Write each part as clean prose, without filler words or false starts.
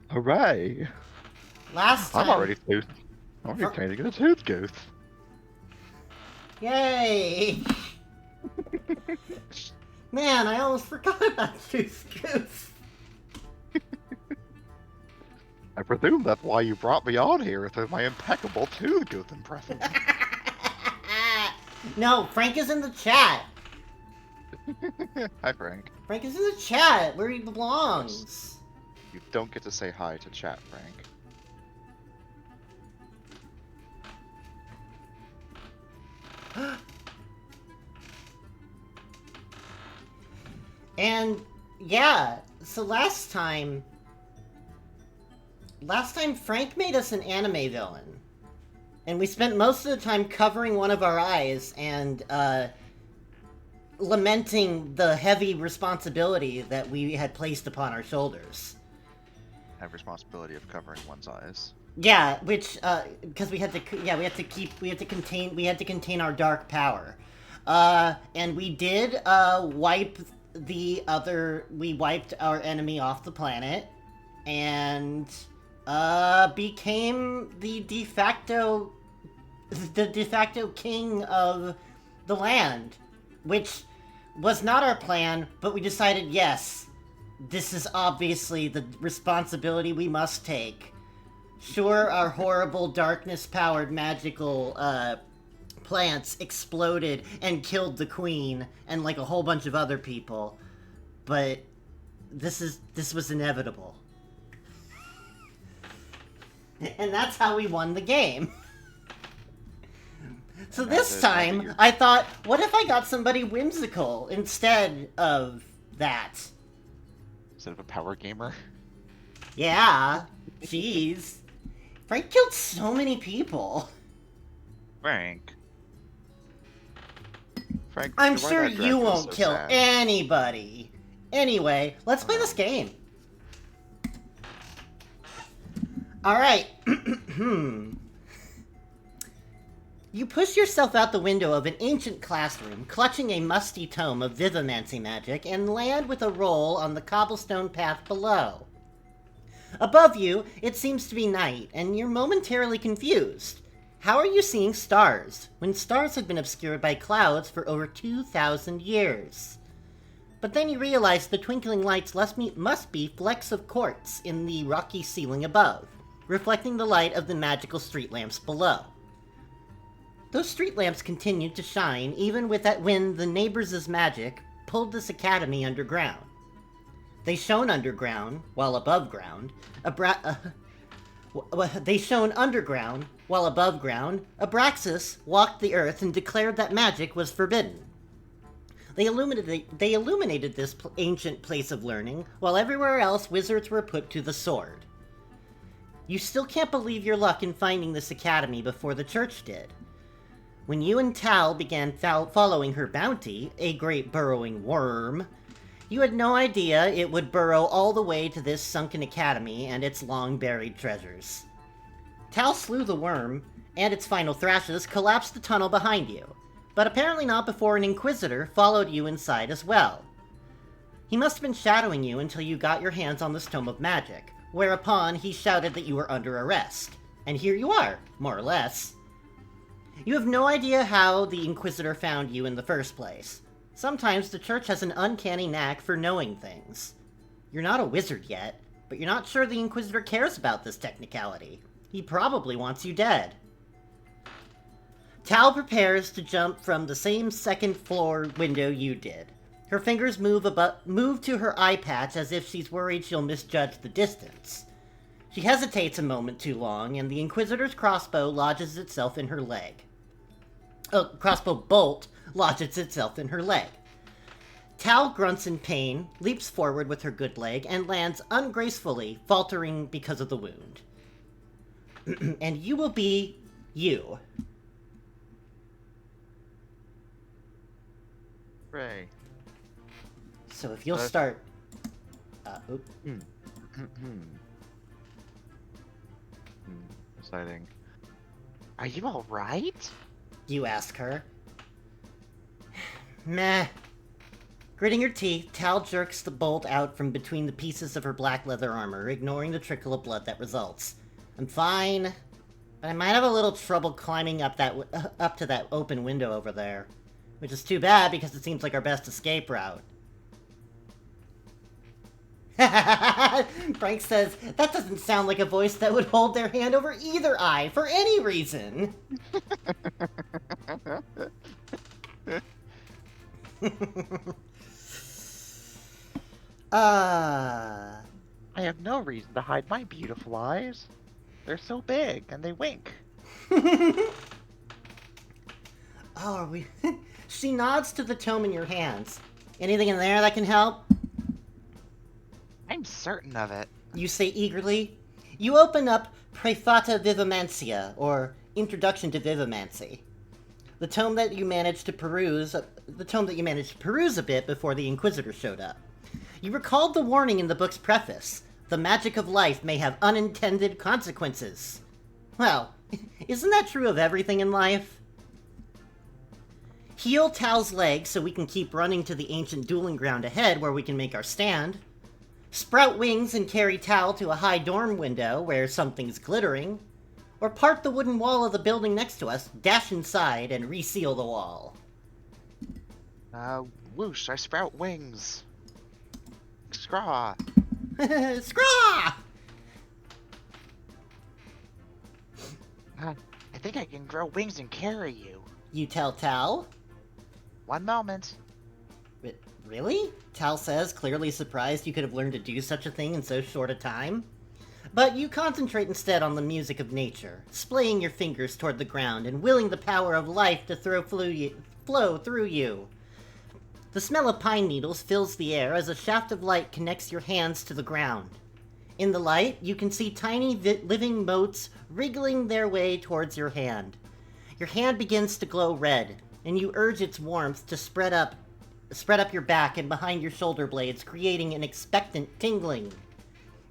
Hooray! Last I'm time... already tooth. I'm already For... turning into a tooth ghost. Yay! Man, I almost forgot about Juice Goose. I presume that's why you brought me on here with my impeccable tooth ghost impression. No, Frank is in the chat. Hi, Frank. Frank is in the chat, where he Yes. belongs. You don't get to say hi to chat, Frank. And yeah, so last time Frank made us an anime villain. And we spent most of the time covering one of our eyes and lamenting the heavy responsibility that we had placed upon our shoulders. Have responsibility of covering one's eyes. Yeah, which because we had to contain our dark power. And we did we wiped our enemy off the planet and became the de facto king of the land, which was not our plan, but we decided, yes, this is obviously the responsibility we must take. Sure, our horrible darkness-powered magical plants exploded and killed the queen and like a whole bunch of other people, but this was inevitable. And that's how we won the game. So this time, I thought, what if I got somebody whimsical instead of that? Instead of a power gamer? Yeah, jeez. Frank killed so many people. Frank, I'm sure you won't kill anybody. Anyway, let's play this game. Alright. You push yourself out the window of an ancient classroom, clutching a musty tome of Vivimancy magic, and land with a roll on the cobblestone path below. Above you, it seems to be night, and you're momentarily confused. How are you seeing stars, when stars have been obscured by clouds for over 2,000 years? But then you realize the twinkling lights must be flecks of quartz in the rocky ceiling above, reflecting the light of the magical street lamps below. Those street lamps continued to shine even when the neighbors' magic pulled this academy underground. They shone underground, while above ground. They shone underground, while above ground, Abraxas walked the earth and declared that magic was forbidden. They illuminated this ancient place of learning, while everywhere else wizards were put to the sword. You still can't believe your luck in finding this academy before the church did. When you and Tal began following her bounty, a great burrowing worm, you had no idea it would burrow all the way to this sunken academy and its long-buried treasures. Tal slew the worm, and its final thrashes collapsed the tunnel behind you, but apparently not before an Inquisitor followed you inside as well. He must have been shadowing you until you got your hands on this tome of magic, whereupon he shouted that you were under arrest. And here you are, more or less. You have no idea how the Inquisitor found you in the first place. Sometimes the church has an uncanny knack for knowing things. You're not a wizard yet, but you're not sure the Inquisitor cares about this technicality. He probably wants you dead. Tal prepares to jump from the same second-floor window you did. Her fingers move to her eye patch as if she's worried she'll misjudge the distance. She hesitates a moment too long, and the Inquisitor's crossbow lodges itself in her leg. Crossbow bolt lodges itself in her leg. Tal grunts in pain, leaps forward with her good leg, and lands ungracefully, faltering because of the wound. And you will be you. Ray. So if you'll start... Deciding. Are you alright? You ask her. Meh. Gritting her teeth, Tal jerks the bolt out from between the pieces of her black leather armor, ignoring the trickle of blood that results. I'm fine, but I might have a little trouble climbing up to that open window over there. Which is too bad, because it seems like our best escape route. Frank says, that doesn't sound like a voice that would hold their hand over either eye for any reason. I have no reason to hide my beautiful eyes. They're so big, and they wink. Oh, we... She nods to the tome in your hands. Anything in there that can help? I'm certain of it. You say eagerly. You open up Praefata Vivimancia, or Introduction to Vivimancy. The tome that you managed to peruse a bit before the Inquisitor showed up. You recalled the warning in the book's preface. The magic of life may have unintended consequences. Well, isn't that true of everything in life? Heal Tal's leg so we can keep running to the ancient dueling ground ahead where we can make our stand. Sprout wings and carry Tal to a high dorm window where something's glittering. Or part the wooden wall of the building next to us, dash inside, and reseal the wall. Whoosh, I sprout wings. Scraw. Scraw! I think I can grow wings and carry you. You tell Tal. One moment. Really? Tal says, clearly surprised you could have learned to do such a thing in so short a time. But you concentrate instead on the music of nature, splaying your fingers toward the ground and willing the power of life to flow through you. The smell of pine needles fills the air as a shaft of light connects your hands to the ground. In the light, you can see tiny living motes wriggling their way towards your hand. Your hand begins to glow red, and you urge its warmth to spread up your back and behind your shoulder blades, creating an expectant tingling.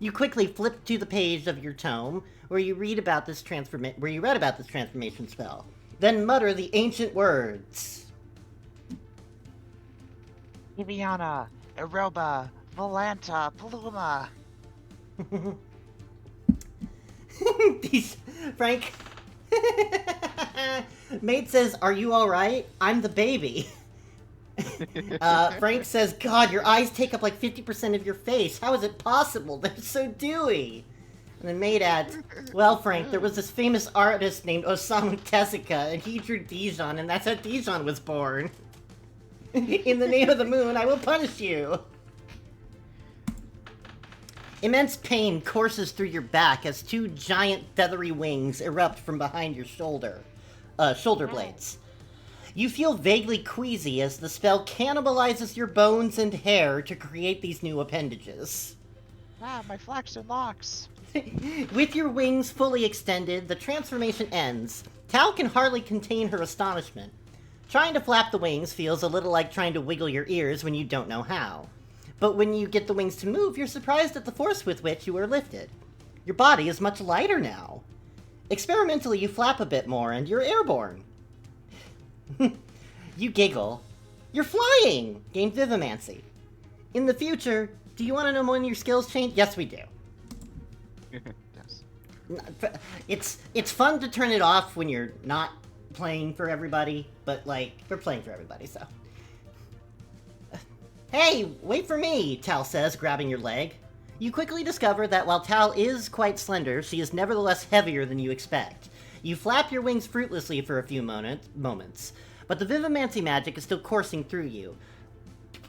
You quickly flip to the page of your tome where you read about this transformation spell, then mutter the ancient words. Iviana, Aroba, Volanta, Paluma. Frank. Mate says, "Are you alright? I'm the baby." Frank says, "God, your eyes take up like 50% of your face. How is it possible? They're so dewy." And then Mate adds, "Well, Frank, there was this famous artist named Osamu Tezuka, and he drew Dijon, and that's how Dijon was born. In the name of the moon, I will punish you." Immense pain courses through your back as two giant feathery wings erupt from behind your shoulder blades. You feel vaguely queasy as the spell cannibalizes your bones and hair to create these new appendages. Ah, my flaxen locks. With your wings fully extended, the transformation ends. Tal can hardly contain her astonishment. Trying to flap the wings feels a little like trying to wiggle your ears when you don't know how. But when you get the wings to move, you're surprised at the force with which you are lifted. Your body is much lighter now. Experimentally, you flap a bit more, and you're airborne. You giggle. You're flying! Gain Vivimancy. In the future, do you want to know when your skills change? Yes, we do. Yes. It's fun to turn it off when you're not playing for everybody, but, like, we're playing for everybody, so... Hey, wait for me, Tal says, grabbing your leg. You quickly discover that while Tal is quite slender, she is nevertheless heavier than you expect. You flap your wings fruitlessly for a few moments, but the Vivimancy magic is still coursing through you.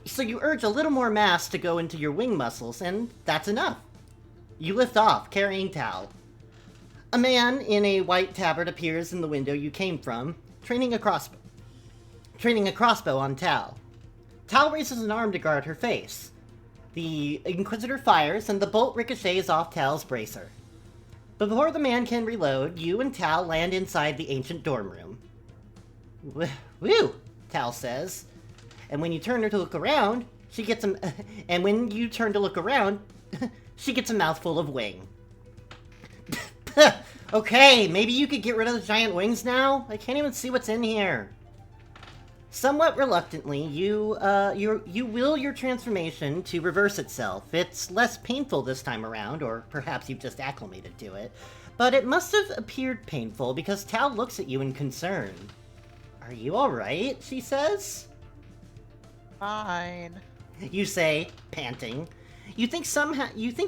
So you urge a little more mass to go into your wing muscles, and that's enough. You lift off, carrying Tal. A man in a white tabard appears in the window you came from, training a crossbow on Tal. Tal raises an arm to guard her face. The Inquisitor fires, and the bolt ricochets off Tal's bracer. Before the man can reload, you and Tal land inside the ancient dorm room. Woo! Tal says. And when you turn her to look around, she gets a... and when you turn to look around, she gets a mouthful of wing. Okay, maybe you could get rid of the giant wings now? I can't even see what's in here. Somewhat reluctantly, you will your transformation to reverse itself. It's less painful this time around, or perhaps you've just acclimated to it. But it must have appeared painful because Tal looks at you in concern. Are you alright? She says. Fine. You say, panting. You think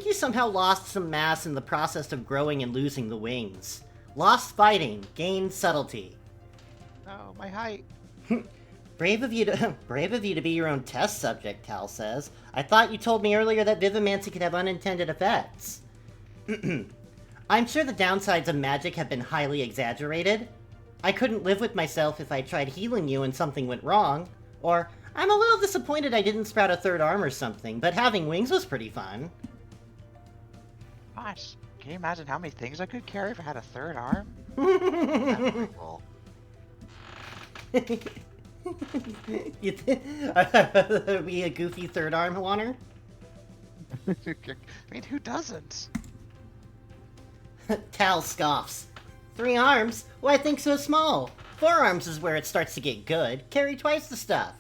you somehow lost some mass in the process of growing and losing the wings. Lost fighting, gained subtlety. Oh, my height. Brave of you to be your own test subject, Tal says. I thought you told me earlier that vivimancy could have unintended effects. I'm sure the downsides of magic have been highly exaggerated. I couldn't live with myself if I tried healing you and something went wrong. Or, I'm a little disappointed I didn't sprout a third arm or something, but having wings was pretty fun. Gosh, can you imagine how many things I could carry if I had a third arm? That'd be pretty cool. Are we a goofy third arm wanter? I mean, who doesn't? Tal scoffs. 3 arms? Why think so small? 4 arms is where it starts to get good. Carry twice the stuff.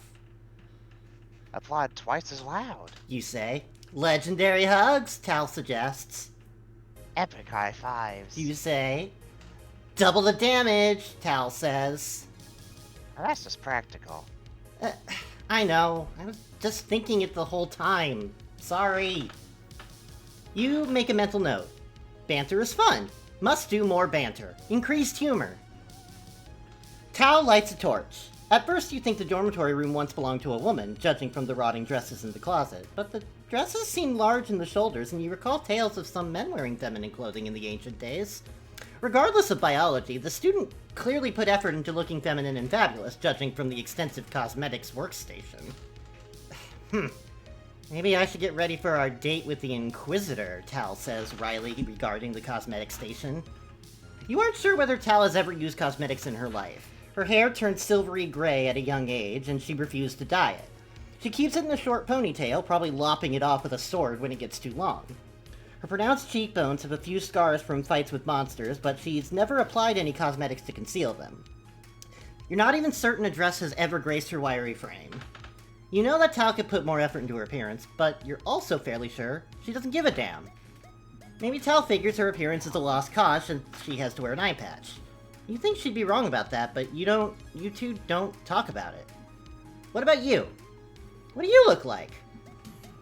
Applaud twice as loud. You say. Legendary hugs, Tal suggests. Epic high fives. You say. Double the damage, Tal says. Now, that's just practical. I know. I was just thinking it the whole time. Sorry. You make a mental note. Banter is fun. Must do more banter. Increased humor. Tal lights a torch. At first you think the dormitory room once belonged to a woman, judging from the rotting dresses in the closet, but the dresses seem large in the shoulders, and you recall tales of some men wearing feminine clothing in the ancient days. Regardless of biology, the student clearly put effort into looking feminine and fabulous, judging from the extensive cosmetics workstation. Maybe I should get ready for our date with the Inquisitor, Tal says wryly regarding the cosmetics station. You aren't sure whether Tal has ever used cosmetics in her life. Her hair turned silvery gray at a young age, and she refused to dye it. She keeps it in a short ponytail, probably lopping it off with a sword when it gets too long. Her pronounced cheekbones have a few scars from fights with monsters, but she's never applied any cosmetics to conceal them. You're not even certain a dress has ever graced her wiry frame. You know that Tal could put more effort into her appearance, but you're also fairly sure she doesn't give a damn. Maybe Tal figures her appearance is a lost cause and she has to wear an eye patch. You think she'd be wrong about that, but you two don't talk about it. What about you? What do you look like?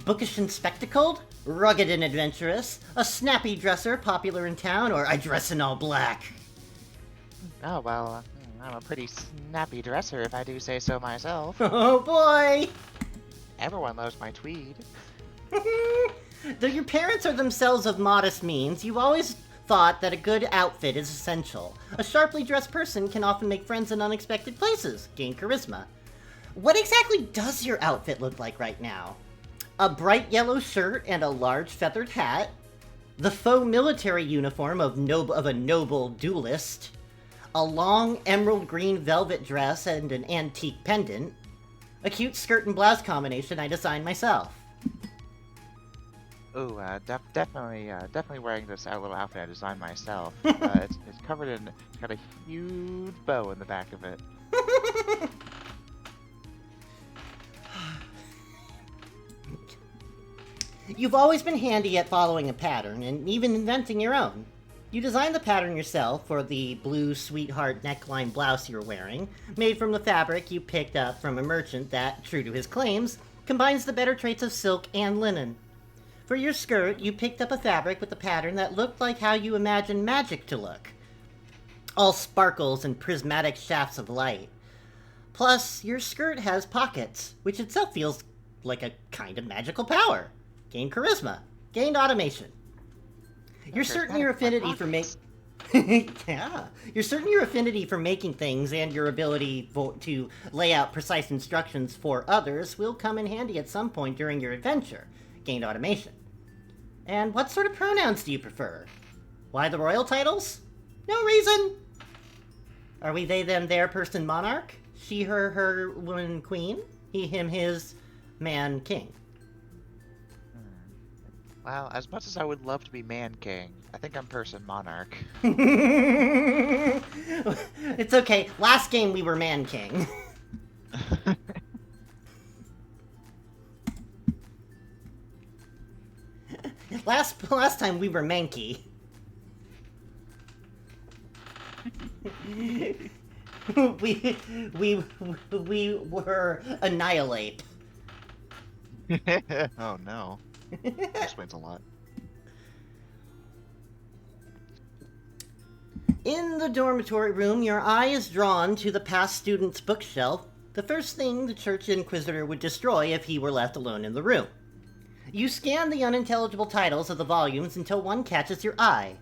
Bookish and spectacled? Rugged and adventurous? A snappy dresser popular in town? Or I dress in all black? Oh, well, I'm a pretty snappy dresser if I do say so myself. Oh boy! Everyone loves my tweed. Though your parents are themselves of modest means, you've always thought that a good outfit is essential. A sharply dressed person can often make friends in unexpected places, gain charisma. What exactly does your outfit look like right now? A bright yellow shirt and a large feathered hat? The faux military uniform of a noble duelist? A long emerald green velvet dress and an antique pendant? A cute skirt and blouse combination I designed myself. Ooh, definitely wearing this little outfit I designed myself. It's covered in, it's got a huge bow in the back of it. You've always been handy at following a pattern, and even inventing your own. You designed the pattern yourself for the blue sweetheart neckline blouse you're wearing, made from the fabric you picked up from a merchant that, true to his claims, combines the better traits of silk and linen. For your skirt, you picked up a fabric with a pattern that looked like how you imagine magic to look. All sparkles and prismatic shafts of light. Plus, your skirt has pockets, which itself feels like a kind of magical power. Gain charisma. Gained automation. You're certain your affinity for yeah. You're certain your affinity for making things and your ability to lay out precise instructions for others will come in handy at some point during your adventure. Gained automation. And what sort of pronouns do you prefer? Why the royal titles? No reason. Are we they, them, their person monarch? She, her, woman queen? He, him, his, man king. Well, as much as I would love to be man king, I think I'm person monarch. It's okay. Last game we were man king. The last time we were manky. we were annihilate. Oh no. Explains a lot. In the dormitory room, your eye is drawn to the past student's bookshelf, the first thing the church inquisitor would destroy if he were left alone in the room. You scan the unintelligible titles of the volumes until one catches your eye.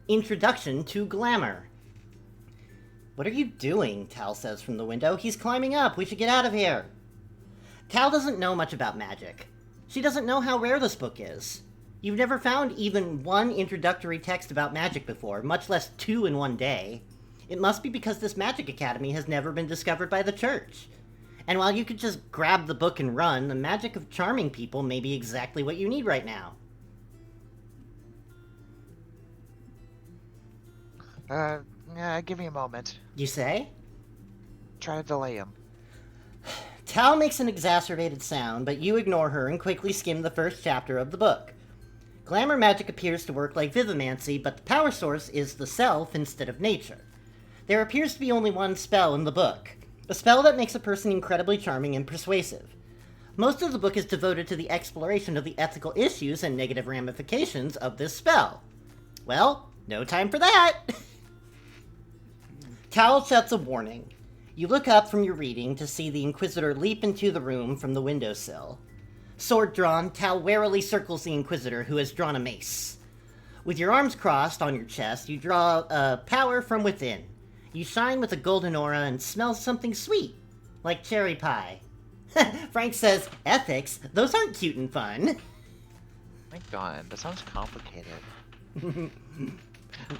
Introduction to Glamour. What are you doing? Tal says from the window. He's climbing up. We should get out of here. Tal doesn't know much about magic. She doesn't know how rare this book is. You've never found even one introductory text about magic before, much less 2 in one day. It must be because this magic academy has never been discovered by the church. And while you could just grab the book and run, the magic of charming people may be exactly what you need right now. Give me a moment. You say? Try to delay him. Tal makes an exacerbated sound, but you ignore her and quickly skim the first chapter of the book. Glamour magic appears to work like vivimancy, but the power source is the self instead of nature. There appears to be only one spell in the book, a spell that makes a person incredibly charming and persuasive. Most of the book is devoted to the exploration of the ethical issues and negative ramifications of this spell. Well, no time for that! Tal sets a warning. You look up from your reading to see the Inquisitor leap into the room from the windowsill. Sword drawn, Tal warily circles the Inquisitor, who has drawn a mace. With your arms crossed on your chest, you draw power from within. You shine with a golden aura and smell something sweet, like cherry pie. Frank says, ethics? Those aren't cute and fun. My god, that sounds complicated.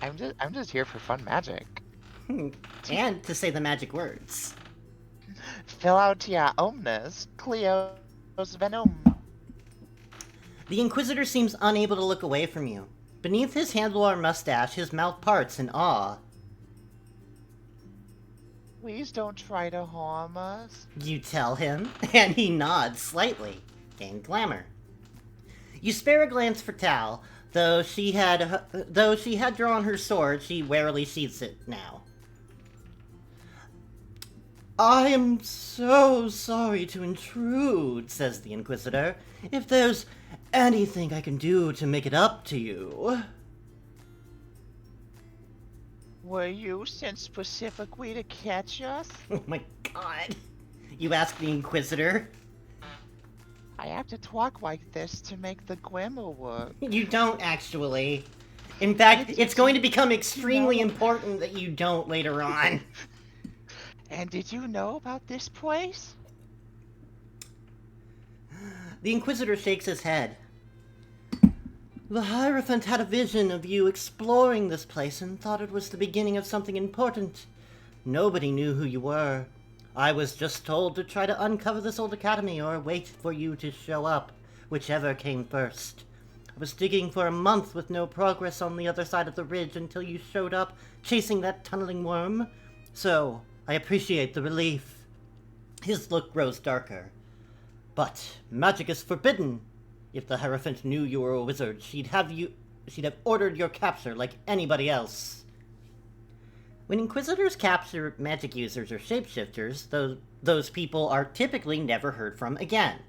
I'm just here for fun magic. And to say the magic words. Philautia omnes, Cleos venom. The Inquisitor seems unable to look away from you. Beneath his handlebar mustache, his mouth parts in awe. Please don't try to harm us. You tell him, and he nods slightly. Gain glamour. You spare a glance for Tal, though she had drawn her sword, she warily sheaths it now. I am so sorry to intrude, says the Inquisitor. If there's anything I can do to make it up to you. Were you sent specifically to catch us? Oh my god. You ask the Inquisitor? I have to talk like this to make the glamour work. You don't, actually. In fact, it's going to become extremely important that you don't later on. And did you know about this place? The Inquisitor shakes his head. The Hierophant had a vision of you exploring this place and thought it was the beginning of something important. Nobody knew who you were. I was just told to try to uncover this old academy or wait for you to show up, whichever came first. I was digging for a month with no progress on the other side of the ridge until you showed up, chasing that tunneling worm. So, I appreciate the relief. His look grows darker. But magic is forbidden. If the Hierophant knew you were a wizard, she'd have ordered your capture like anybody else. When Inquisitors capture magic users or shapeshifters, those people are typically never heard from again.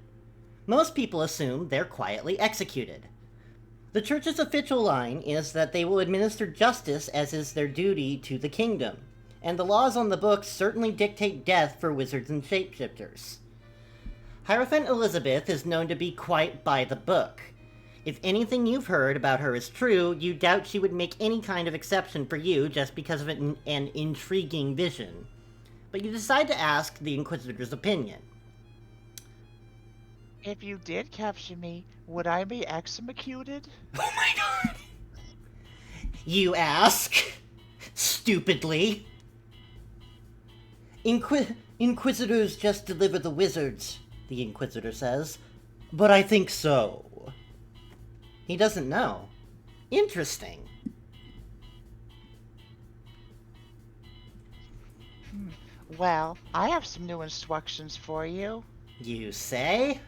Most people assume they're quietly executed. The Church's official line is that they will administer justice as is their duty to the kingdom, and the laws on the books certainly dictate death for wizards and shapeshifters. Hierophant Elizabeth is known to be quite by the book. If anything you've heard about her is true, you doubt she would make any kind of exception for you just because of an intriguing vision. But you decide to ask the Inquisitor's opinion. If you did capture me, would I be executed? Oh my god! You ask, stupidly. Inquisitors just deliver the wizards, the Inquisitor says. But I think so. He doesn't know. Interesting. Well, I have some new instructions for you. You say?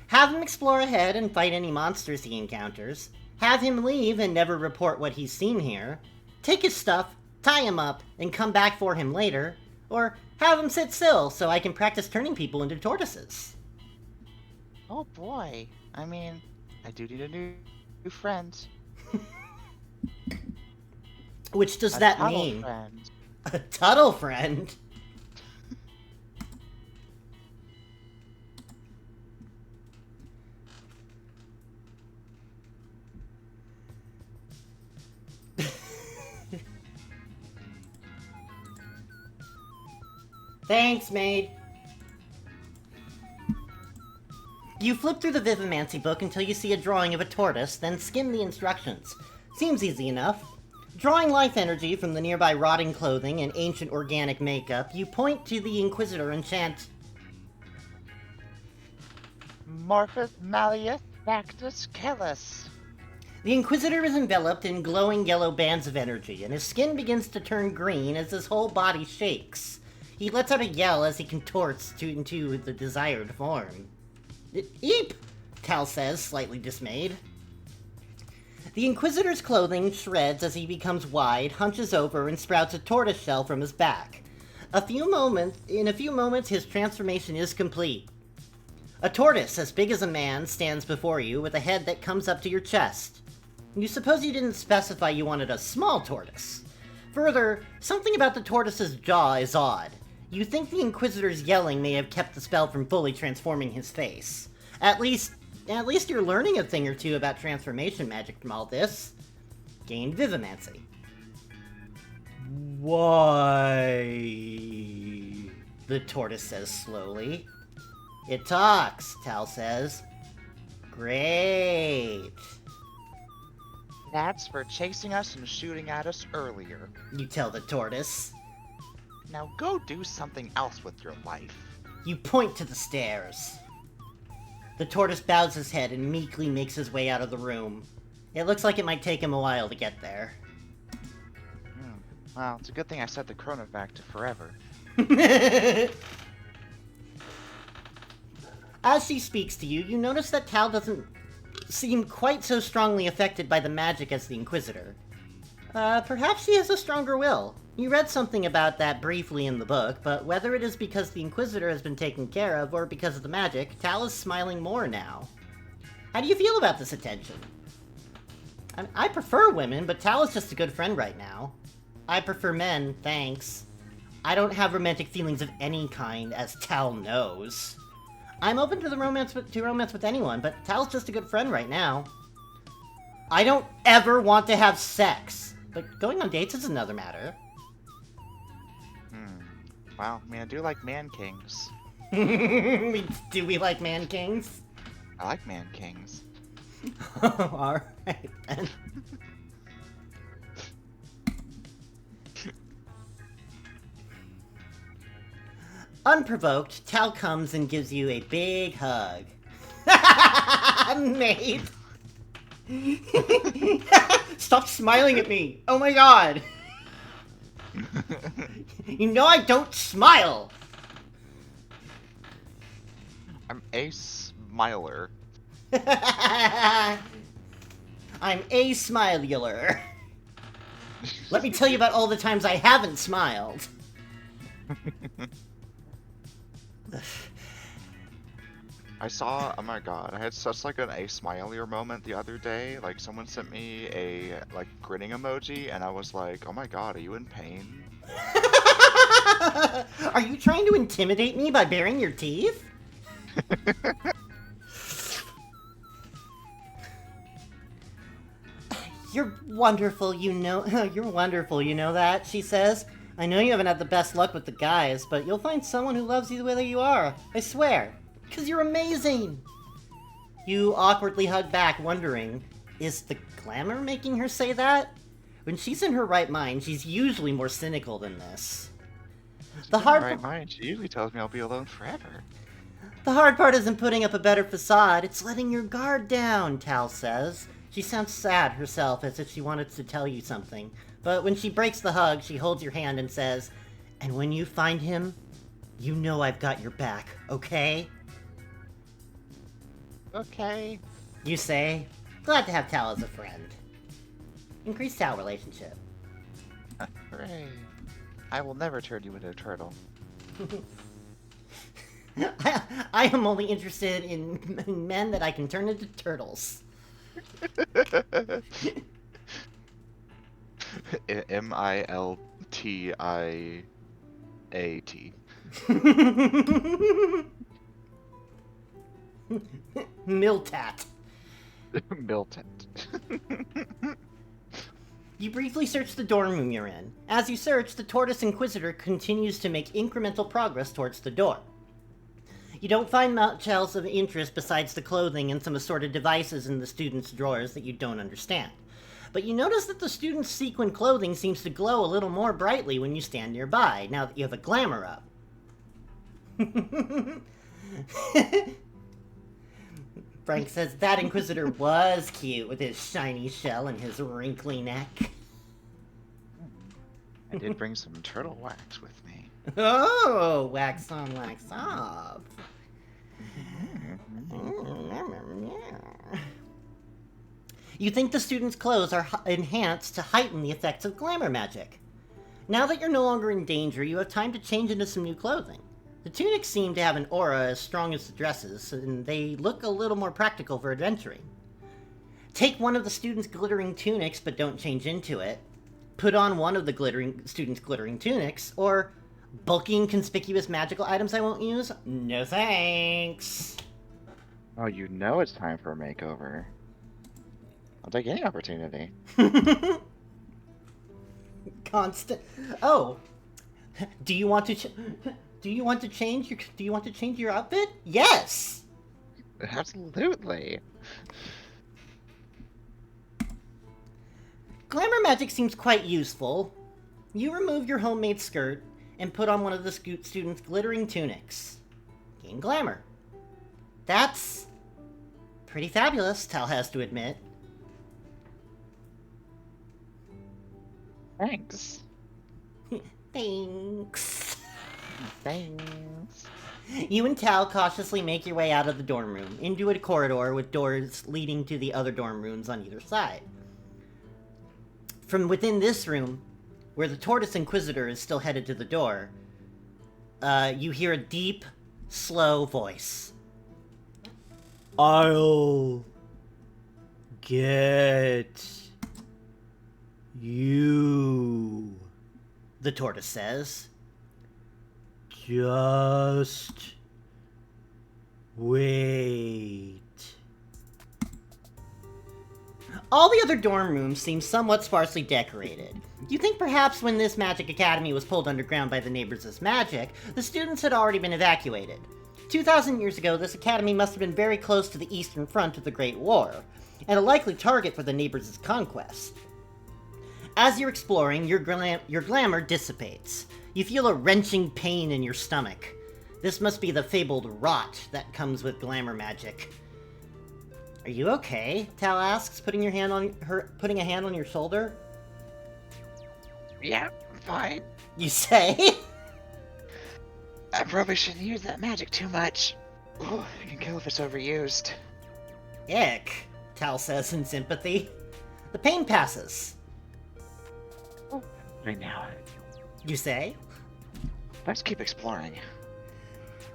Have him explore ahead and fight any monsters he encounters. Have him leave and never report what he's seen here. Take his stuff, tie him up, and come back for him later. Or have him sit still so I can practice turning people into tortoises. Oh boy. I mean, I do need a new friend. Which does that tunnel mean? Friend. A Tuttle friend? Thanks, maid. You flip through the Vivimancy book until you see a drawing of a tortoise, then skim the instructions. Seems easy enough. Drawing life energy from the nearby rotting clothing and ancient organic makeup, you point to the Inquisitor and chant, Morphus Malleus Factus Callus. The Inquisitor is enveloped in glowing yellow bands of energy, and his skin begins to turn green as his whole body shakes. He lets out a yell as he contorts into the desired form. Eep! Tal says, slightly dismayed. The Inquisitor's clothing shreds as he becomes wide, hunches over, and sprouts a tortoise shell from his back. In a few moments, his transformation is complete. A tortoise as big as a man stands before you with a head that comes up to your chest. You suppose you didn't specify you wanted a small tortoise. Further, something about the tortoise's jaw is odd. You think the Inquisitor's yelling may have kept the spell from fully transforming his face. At least you're learning a thing or two about transformation magic from all this. Gain Vivimancy. Why? The tortoise says slowly. It talks, Tal says. Great. That's for chasing us and shooting at us earlier. You tell the tortoise. Now go do something else with your life. You point to the stairs. The tortoise bows his head and meekly makes his way out of the room. It looks like it might take him a while to get there. Well, it's a good thing I set the chrono back to forever. As she speaks to you, you notice that Tal doesn't seem quite so strongly affected by the magic as the Inquisitor. Perhaps she has a stronger will. You read something about that briefly in the book, but whether it is because the Inquisitor has been taken care of or because of the magic, Tal is smiling more now. How do you feel about this attention? I prefer women, but Tal is just a good friend right now. I prefer men, thanks. I don't have romantic feelings of any kind, as Tal knows. I'm open to romance with anyone, but Tal's just a good friend right now. I don't ever want to have sex, but going on dates is another matter. Well, I mean, I do like man kings. Do we like man kings? I like man kings. Alright then. Unprovoked, Tal comes and gives you a big hug. Mate! Stop smiling at me! Oh my god! You know I don't smile! I'm a smiler. I'm a smilular. Let me tell you about all the times I haven't smiled. I saw, oh my god, I had such like an a smilier moment the other day. Like someone sent me a like grinning emoji and I was like, oh my god, are you in pain? Are you trying to intimidate me by baring your teeth? You're wonderful, you know. You're wonderful, you know that, she says. I know you haven't had the best luck with the guys, but you'll find someone who loves you the way that you are. I swear. 'Cause you're amazing! You awkwardly hug back, wondering, is the glamour making her say that? When she's in her right mind, she's usually more cynical than this. The hard right mind, she usually tells me I'll be alone forever. The hard part isn't putting up a better facade, it's letting your guard down, Tal says. She sounds sad herself, as if she wanted to tell you something. But when she breaks the hug, she holds your hand and says, and when you find him, you know I've got your back, okay? Okay. You say, Glad to have Tal as a friend. Increased Tal relationship. Hooray. I will never turn you into a turtle. I am only interested in men that I can turn into turtles. Miltiat. Miltat. Milton. You briefly search the dorm room you're in. As you search, the Tortoise Inquisitor continues to make incremental progress towards the door. You don't find much else of interest besides the clothing and some assorted devices in the students' drawers that you don't understand. But you notice that the students' sequin clothing seems to glow a little more brightly when you stand nearby, now that you have a glamour up. Frank says that Inquisitor was cute with his shiny shell and his wrinkly neck. I did bring some turtle wax with me. Oh, wax on, wax off. You think the students' clothes are enhanced to heighten the effects of glamour magic. Now that you're no longer in danger, you have time to change into some new clothing. The tunics seem to have an aura as strong as the dresses, and they look a little more practical for adventuring. Take one of the students' glittering tunics, but don't change into it. Put on one of the students' glittering tunics, or bulky and conspicuous magical items I won't use? No thanks. Oh, you know it's time for a makeover. I'll take any opportunity. Constant. Oh, do you want to change your outfit? Yes. Absolutely. Glamour magic seems quite useful. You remove your homemade skirt and put on one of the students' glittering tunics. Gain glamour. That's pretty fabulous, Tal has to admit. Thanks. Thanks. Thanks. You and Tal cautiously make your way out of the dorm room, into a corridor with doors leading to the other dorm rooms on either side. From within this room, where the Tortoise Inquisitor is still headed to the door, you hear a deep, slow voice. I'll get you, the tortoise says. Just wait. All the other dorm rooms seem somewhat sparsely decorated. You think perhaps when this magic academy was pulled underground by the neighbors' magic, the students had already been evacuated. 2,000 years ago, this academy must have been very close to the eastern front of the Great War, and a likely target for the neighbors' conquest. As you're exploring, your glamour dissipates. You feel a wrenching pain in your stomach. This must be the fabled rot that comes with glamour magic. Are you okay? Tal asks, putting a hand on your shoulder. Yeah, I'm fine. You say? I probably shouldn't use that magic too much. Ooh, it can kill if it's overused. Ick, Tal says in sympathy. The pain passes. Right now. You say? Let's keep exploring.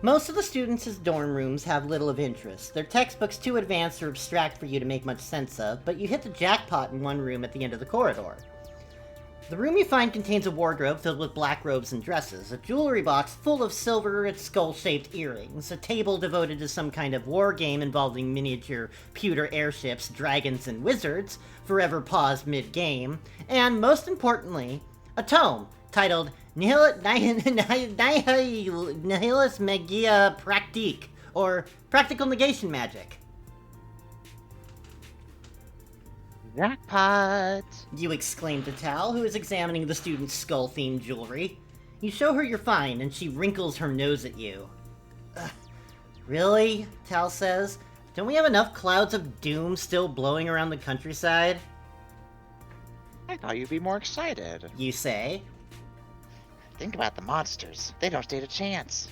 Most of the students' dorm rooms have little of interest. Their textbooks too advanced or abstract for you to make much sense of, but you hit the jackpot in one room at the end of the corridor. The room you find contains a wardrobe filled with black robes and dresses, a jewelry box full of silver and skull-shaped earrings, a table devoted to some kind of war game involving miniature pewter airships, dragons, and wizards, forever paused mid-game, and, most importantly, a tome titled Nihilus Magia Practique, or Practical Negation Magic. Jackpot! You exclaim to Tal, who is examining the student's skull-themed jewelry. You show her your find, and she wrinkles her nose at you. Really? Tal says. Don't we have enough clouds of doom still blowing around the countryside? I thought you'd be more excited. You say. Think about the monsters. They don't stand a chance.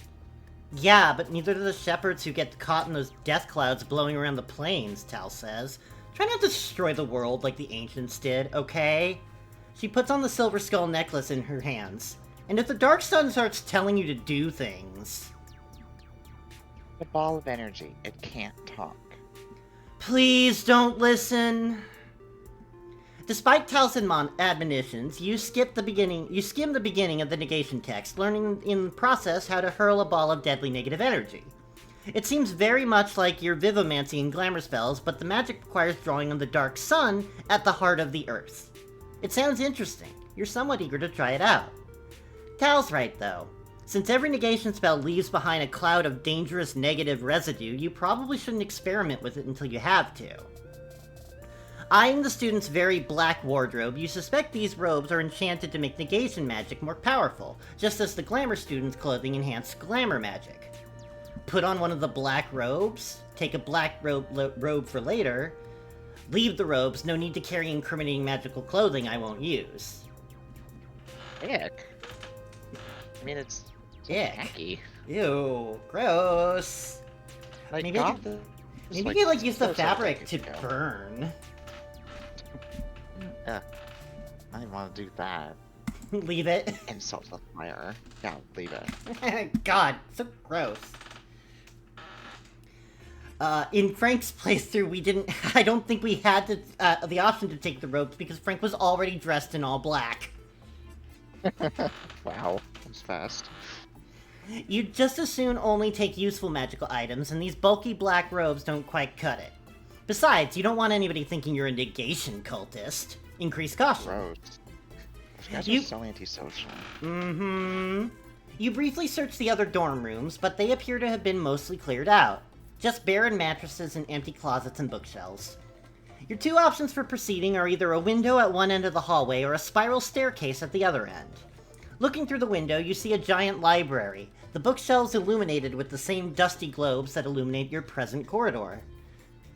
Yeah, but neither do the shepherds who get caught in those death clouds blowing around the plains, Tal says. Try not to destroy the world like the ancients did, okay? She puts on the silver skull necklace in her hands. And if the Dark Sun starts telling you to do things... The ball of energy. It can't talk. Please don't listen. Despite Tal's admonitions, you skim the beginning of the negation text, learning in the process how to hurl a ball of deadly negative energy. It seems very much like your Vivomancy and Glamour spells, but the magic requires drawing on the Dark Sun at the heart of the Earth. It sounds interesting. You're somewhat eager to try it out. Tal's right, though. Since every negation spell leaves behind a cloud of dangerous negative residue, you probably shouldn't experiment with it until you have to. Eyeing the student's very black wardrobe, you suspect these robes are enchanted to make negation magic more powerful, just as the Glamour student's clothing enhanced glamour magic. Put on one of the black robes, take a black robe for later, leave the robes, no need to carry incriminating magical clothing I won't use. Ick. I mean, it's Ick. tacky. Ew, gross. Like, Maybe you could, like, use the fabric to burn. I didn't want to do that. Leave it. Insult the fire. Yeah, leave it. God, so gross. In Frank's playthrough, I don't think we had the option to take the robes because Frank was already dressed in all black. Wow, that was fast. You'd just as soon only take useful magical items, and these bulky black robes don't quite cut it. Besides, you don't want anybody thinking you're a negation cultist. Increase caution. Gross. Those guys are so antisocial. Mm-hmm. You briefly search the other dorm rooms, but they appear to have been mostly cleared out. Just barren mattresses and empty closets and bookshelves. Your two options for proceeding are either a window at one end of the hallway or a spiral staircase at the other end. Looking through the window, you see a giant library, the bookshelves illuminated with the same dusty globes that illuminate your present corridor.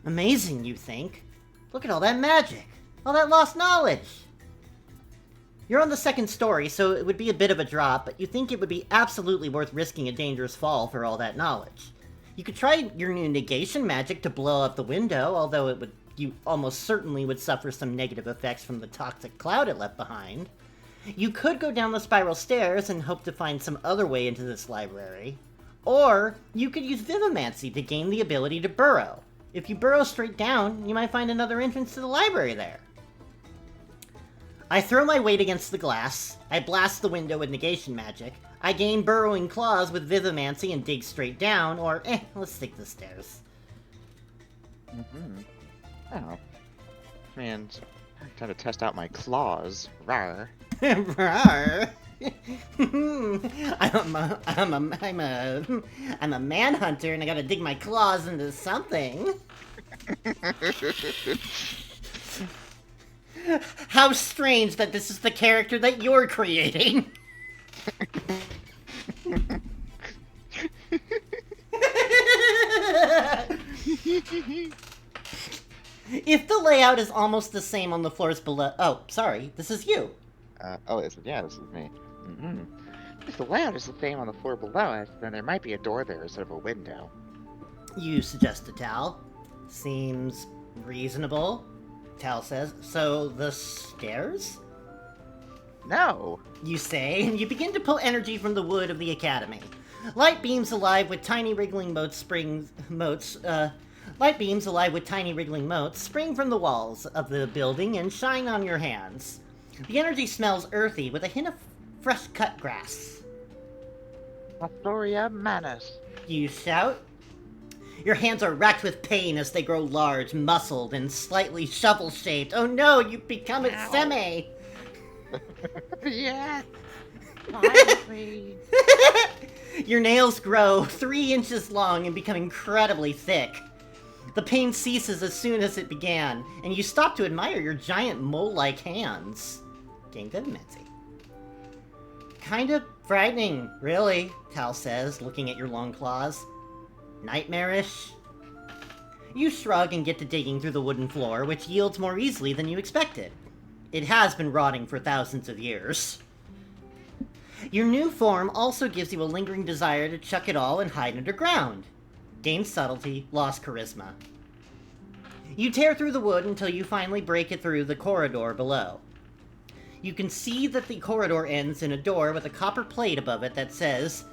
Amazing, you think? Look at all that magic! All that lost knowledge! You're on the second story, so it would be a bit of a drop, but you think it would be absolutely worth risking a dangerous fall for all that knowledge. You could try your new negation magic to blow up the window, although you almost certainly would suffer some negative effects from the toxic cloud it left behind. You could go down the spiral stairs and hope to find some other way into this library. Or, you could use Vivomancy to gain the ability to burrow. If you burrow straight down, you might find another entrance to the library there. I throw my weight against the glass, I blast the window with negation magic, I gain burrowing claws with Vivomancy and dig straight down, or let's take the stairs. Mm-hmm. Oh. Man, I'm trying to test out my claws. Rawr. Rawr. I'm a manhunter and I gotta dig my claws into something. How strange that this is the character that you're creating. If the layout is almost the same on the floors below... Oh, sorry, this is you. This is me. Mm-hmm. If the layout is the same on the floor below us, then there might be a door there instead of a window. You suggest to Tal. Seems reasonable, Tal says. So, the stairs? No! You say, and you begin to pull energy from the wood of the academy. Light beams alive with tiny wriggling motes spring from the walls of the building and shine on your hands. The energy smells earthy with a hint of fresh cut grass. Astoria Manus. You shout. Your hands are racked with pain as they grow large, muscled, and slightly shovel-shaped. Oh no, you've become a seme! Yeah! Finally! Your nails grow 3 inches long and become incredibly thick. The pain ceases as soon as it began, and you stop to admire your giant mole-like hands. Gain Vivomancy. Kind of frightening, really, Tal says, looking at your long claws. Nightmarish. You shrug and get to digging through the wooden floor, which yields more easily than you expected. It has been rotting for thousands of years. Your new form also gives you a lingering desire to chuck it all and hide underground. Gain subtlety, lost charisma. You tear through the wood until you finally break it through the corridor below. You can see that the corridor ends in a door with a copper plate above it that says,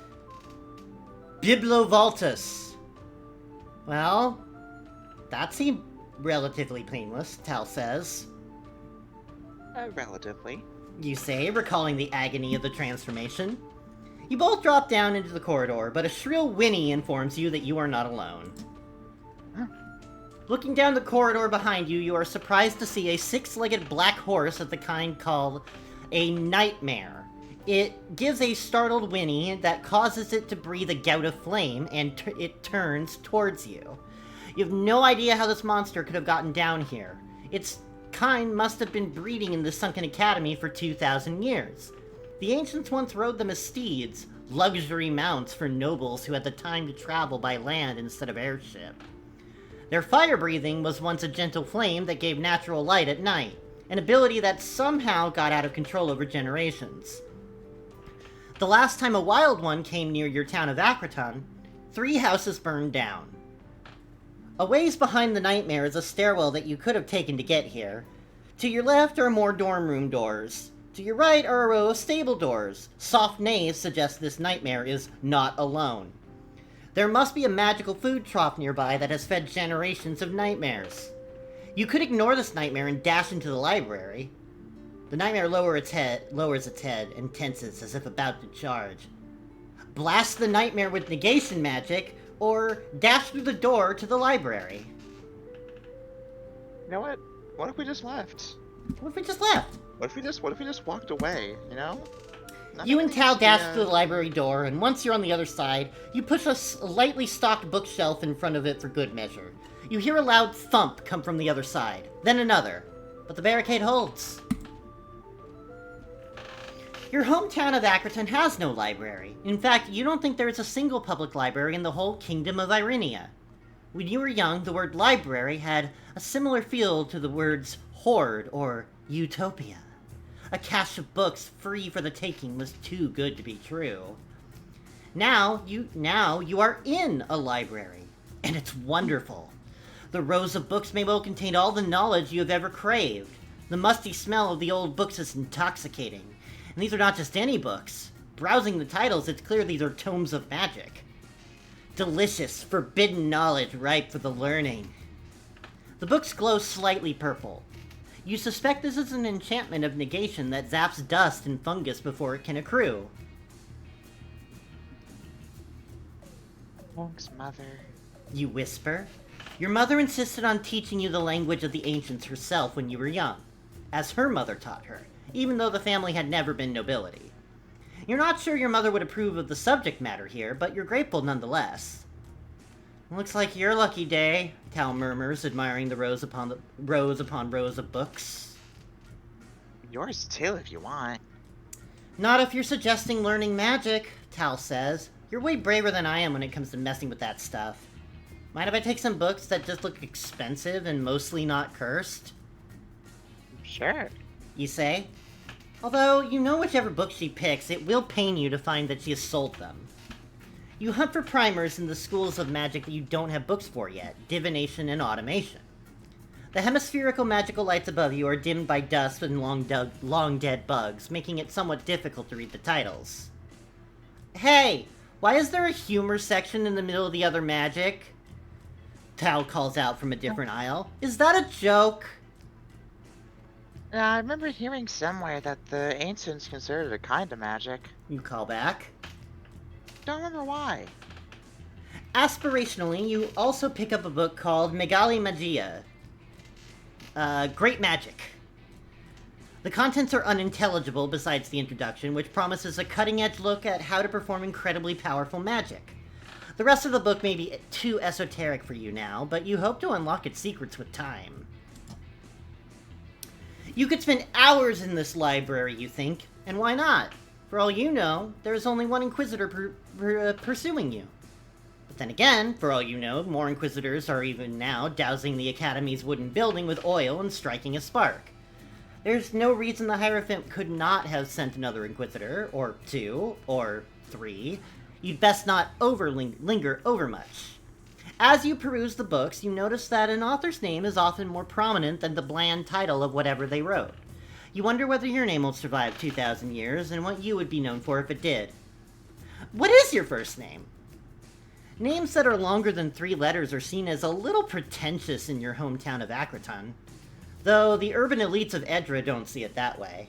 Biblovoltus. Well, that seemed relatively painless, Tal says. Relatively. You say, recalling the agony of the transformation. You both drop down into the corridor, but a shrill whinny informs you that you are not alone. Huh. Looking down the corridor behind you, you are surprised to see a six-legged black horse of the kind called a nightmare. It gives a startled whinny that causes it to breathe a gout of flame, and it turns towards you. You have no idea how this monster could have gotten down here. Its kind must have been breeding in the sunken academy for 2,000 years. The ancients once rode them as steeds, luxury mounts for nobles who had the time to travel by land instead of airship. Their fire-breathing was once a gentle flame that gave natural light at night, an ability that somehow got out of control over generations. The last time a wild one came near your town of Akroton, 3 houses burned down. A ways behind the nightmare is a stairwell that you could have taken to get here. To your left are more dorm room doors. To your right are a row of stable doors. Soft neighs suggest this nightmare is not alone. There must be a magical food trough nearby that has fed generations of nightmares. You could ignore this nightmare and dash into the library. The nightmare lowers its head and tenses as if about to charge. Blast the nightmare with negation magic, or dash through the door to the library. You know what? What if we just left? What if we just left? What if we just walked away, you know? You and Tal dash to the library door, and once you're on the other side, you push a lightly stocked bookshelf in front of it for good measure. You hear a loud thump come from the other side, then another, but the barricade holds. Your hometown of Akroton has no library. In fact, you don't think there is a single public library in the whole kingdom of Irenia. When you were young, the word library had a similar feel to the words hoard or utopia. A cache of books free for the taking was too good to be true. Now you are in a library, and it's wonderful. The rows of books may well contain all the knowledge you have ever craved. The musty smell of the old books is intoxicating. And these are not just any books. Browsing the titles, it's clear these are tomes of magic. Delicious, forbidden knowledge ripe for the learning. The books glow slightly purple. You suspect this is an enchantment of negation that zaps dust and fungus before it can accrue. Thanks, Mother. You whisper. Your mother insisted on teaching you the language of the ancients herself when you were young, as her mother taught her, even though the family had never been nobility. You're not sure your mother would approve of the subject matter here, but you're grateful nonetheless. Looks like your lucky day, Tal murmurs, admiring the rows upon rows of books. Yours too, if you want. Not if you're suggesting learning magic, Tal says. You're way braver than I am when it comes to messing with that stuff. Mind if I take some books that just look expensive and mostly not cursed? Sure. You say? Although, you know whichever book she picks, it will pain you to find that she has sold them. You hunt for primers in the schools of magic that you don't have books for yet, divination and automation. The hemispherical magical lights above you are dimmed by dust and long dead bugs, making it somewhat difficult to read the titles. Hey, why is there a humor section in the middle of the other magic? Tal calls out from a different aisle. Is that a joke? I remember hearing somewhere that the ancients considered it a kind of magic. You call back. Don't remember why. Aspirationally, you also pick up a book called Megali Magia. Great Magic. The contents are unintelligible besides the introduction, which promises a cutting-edge look at how to perform incredibly powerful magic. The rest of the book may be too esoteric for you now, but you hope to unlock its secrets with time. You could spend hours in this library, you think, and why not? For all you know, there is only one Inquisitor pursuing you. But then again, for all you know, more Inquisitors are even now dousing the Academy's wooden building with oil and striking a spark. There's no reason the Hierophant could not have sent another Inquisitor, or 2, or 3. You'd best not linger over much. As you peruse the books, you notice that an author's name is often more prominent than the bland title of whatever they wrote. You wonder whether your name will survive 2,000 years and what you would be known for if it did. What is your first name? Names that are longer than 3 letters are seen as a little pretentious in your hometown of Acraton, though the urban elites of Edra don't see it that way.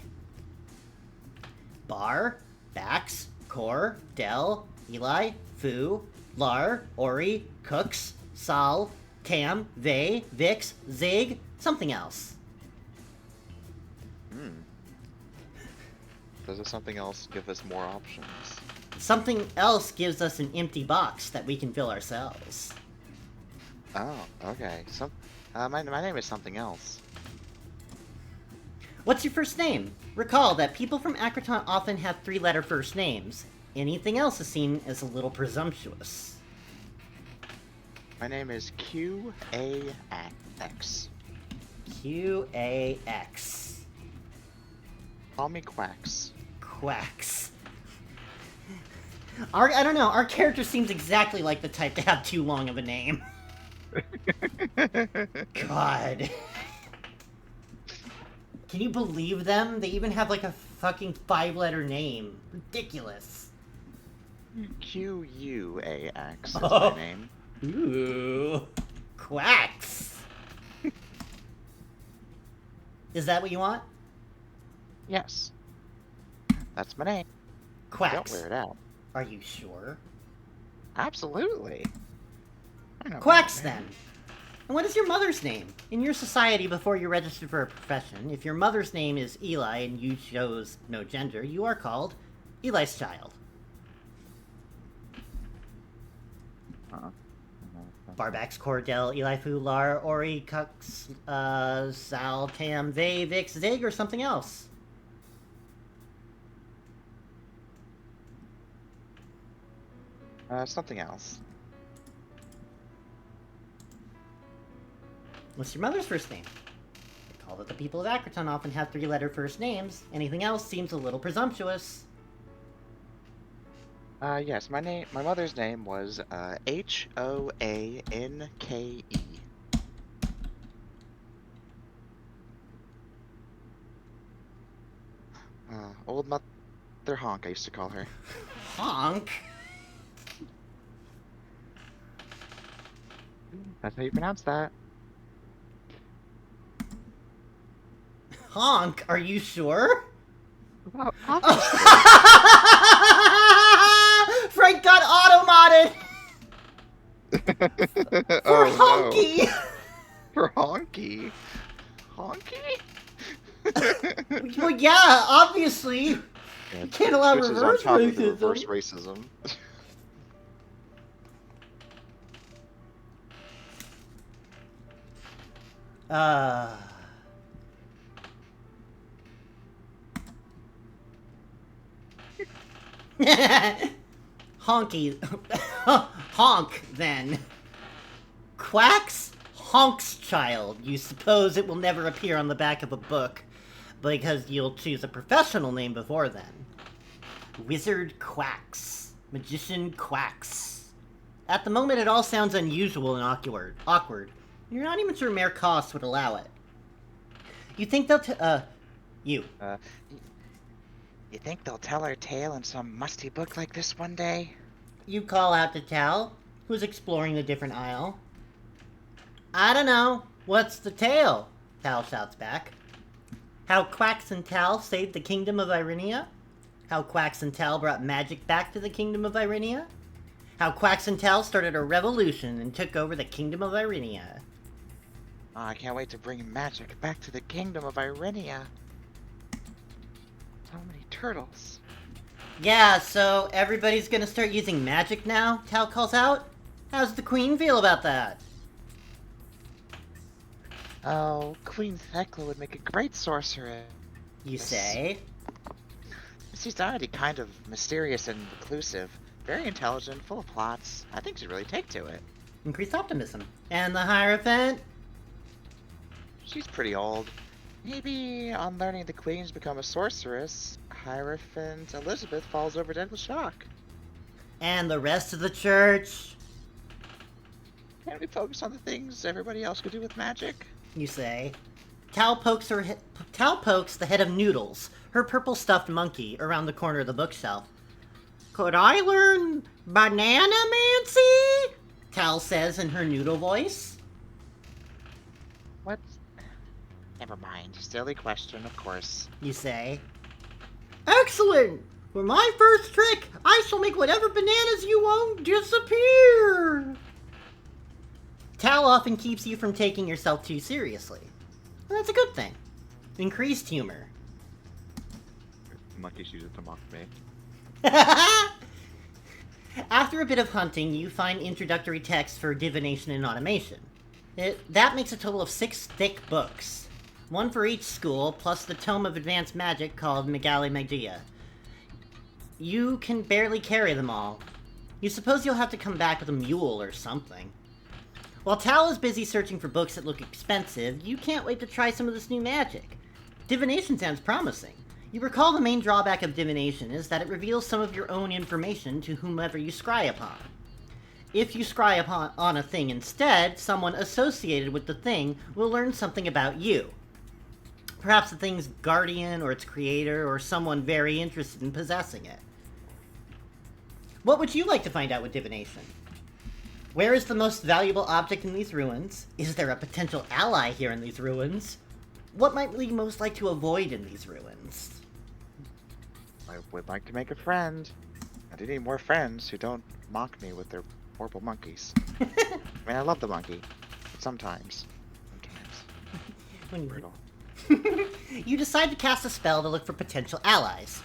Bar, Bax, Kor, Del, Eli, Fu, Lar, Ori, Cooks, Sal, Tam, Vey, Vix, Zig, something else. Does it something else give us more options? Something else gives us an empty box that we can fill ourselves. Oh, okay. My name is something else. What's your first name? Recall that people from Acraton often have 3-letter first names. Anything else is seen as a little presumptuous. My name is Q-A-X. Q-A-X. Call me Quax. Quax. I don't know, our character seems exactly like the type to have too long of a name. God. Can you believe them? They even have like a fucking 5-letter name. Ridiculous. Q-U-A-X is my name. Ooh. Quax. Is that what you want? Yes. That's my name. Quax. Don't wear it out. Are you sure? Absolutely. I know Quax, my then. name. And what is your mother's name? In your society, before you're registered for a profession, if your mother's name is Eli and you chose no gender, you are called Eli's child. Barbax, Cordell, Eli Fu, Lar, Ori, Cux, Sal, Tam, Vey, Vix, Zig, or something else? Something else. What's your mother's first name? Recall that the people of Acraton often have 3-letter first names. Anything else seems a little presumptuous. Yes, my mother's name was, H-O-A-N-K-E. Old Mother Honk, I used to call her. Honk? That's how you pronounce that. Honk? Are you sure? Well, obviously. Frank got auto-modded! For Oh, Honky! no. For Honky? Honky? Well, yeah, obviously. Yeah, You can't allow this is reverse on top of the racism. reverse racism. Honky. Honk, then. Quax? Honk's child. You suppose it will never appear on the back of a book, because you'll choose a professional name before then. Wizard Quax. Magician Quax. At the moment, it all sounds unusual and awkward. You're not even sure Mayor Koss would allow it. You think they'll you think they'll tell our tale in some musty book like this one day? You call out to Tal, who's exploring the different aisle. I don't know. What's the tale? Tal shouts back. How Quax and Tal saved the kingdom of Irenia? How Quax and Tal brought magic back to the kingdom of Irenia? How Quax and Tal started a revolution and took over the kingdom of Irenia? Oh, I can't wait to bring magic back to the kingdom of Irenia. So many turtles. Yeah, so everybody's gonna start using magic now? Tal calls out. How's the queen feel about that? Oh, Queen Thekla would make a great sorceress. You say? She's already kind of mysterious and reclusive. Very intelligent, full of plots. I think she'd really take to it. Increased optimism. And the Hierophant? She's pretty old. Maybe on learning the Queen's become a sorceress, Hierophant Elizabeth falls over dead with shock. And the rest of the church? Can't we focus on the things everybody else could do with magic? You say. Tal pokes the head of Noodles, her purple stuffed monkey, around the corner of the bookshelf. Could I learn banana-mancy? Tal says in her noodle voice. What? Never mind. Silly question, of course. You say. Excellent! For my first trick, I shall make whatever bananas you own disappear! Tal often keeps you from taking yourself too seriously. And that's a good thing. Increased humor. Monkeys use it to mock me. After a bit of hunting, you find introductory text for divination and automation. That makes a total of 6 thick books. One for each school, plus the tome of advanced magic called Megali Magia. You can barely carry them all. You suppose you'll have to come back with a mule or something. While Tal is busy searching for books that look expensive, you can't wait to try some of this new magic. Divination sounds promising. You recall the main drawback of divination is that it reveals some of your own information to whomever you scry upon. If you scry on a thing instead, someone associated with the thing will learn something about you. Perhaps the thing's guardian or its creator or someone very interested in possessing it. What would you like to find out with divination? Where is the most valuable object in these ruins? Is there a potential ally here in these ruins? What might we most like to avoid in these ruins? I would like to make a friend. I do need more friends who don't mock me with their horrible monkeys. I mean, I love the monkey, but sometimes. When you Brutal. You decide to cast a spell to look for potential allies.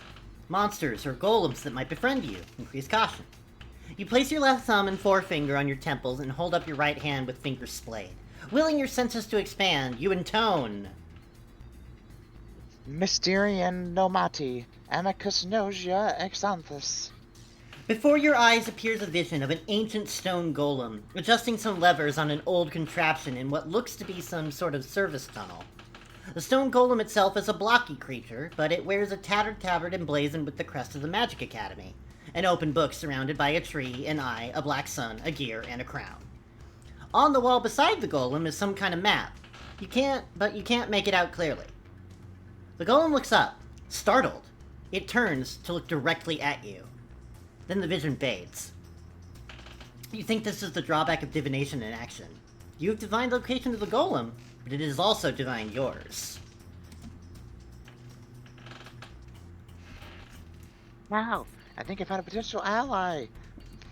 Monsters or golems that might befriend you. Increase caution. You place your left thumb and forefinger on your temples and hold up your right hand with fingers splayed. Willing your senses to expand, you intone. Mysterian nomati, amicus nosia exanthus. Before your eyes appears a vision of an ancient stone golem, adjusting some levers on an old contraption in what looks to be some sort of service tunnel. The stone golem itself is a blocky creature, but it wears a tattered tabard emblazoned with the crest of the Magic Academy. An open book surrounded by a tree, an eye, a black sun, a gear, and a crown. On the wall beside the golem is some kind of map. You can't make it out clearly. The golem looks up, startled. It turns to look directly at you. Then the vision fades. You think this is the drawback of divination in action. You have divined the location of the golem, but it is also divined yours. Wow, I think I found a potential ally.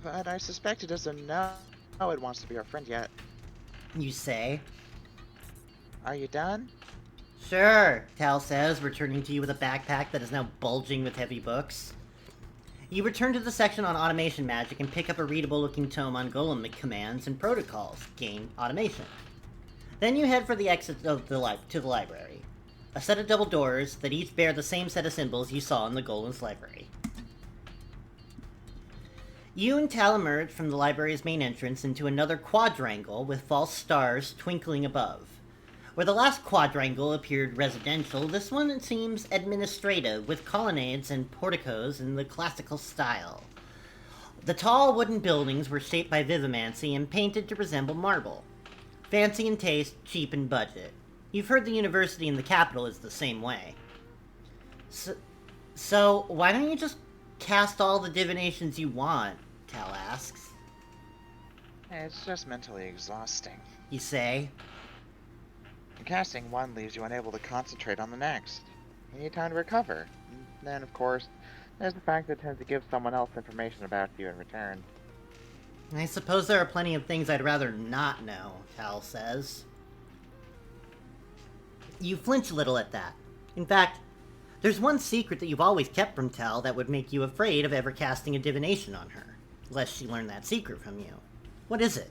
But I suspect it doesn't know it wants to be our friend yet. You say. Are you done? Sure, Tal says, returning to you with a backpack that is now bulging with heavy books. You return to the section on automation magic and pick up a readable-looking tome on golem commands and protocols. Gain automation. Then you head for the exit of to the library. A set of double doors that each bear the same set of symbols you saw in the golem's library. You and Tal emerge from the library's main entrance into another quadrangle with false stars twinkling above. Where the last quadrangle appeared residential, this one seems administrative, with colonnades and porticos in the classical style. The tall wooden buildings were shaped by vivimancy and painted to resemble marble. Fancy in taste, cheap in budget. You've heard the university in the capital is the same way. So why don't you just cast all the divinations you want? Tal asks. It's just mentally exhausting. You say. And casting one leaves you unable to concentrate on the next. You need time to recover. And then, of course, there's the fact that it tends to give someone else information about you in return. I suppose there are plenty of things I'd rather not know, Tal says. You flinch a little at that. In fact, there's one secret that you've always kept from Tal that would make you afraid of ever casting a divination on her, lest she learn that secret from you. What is it?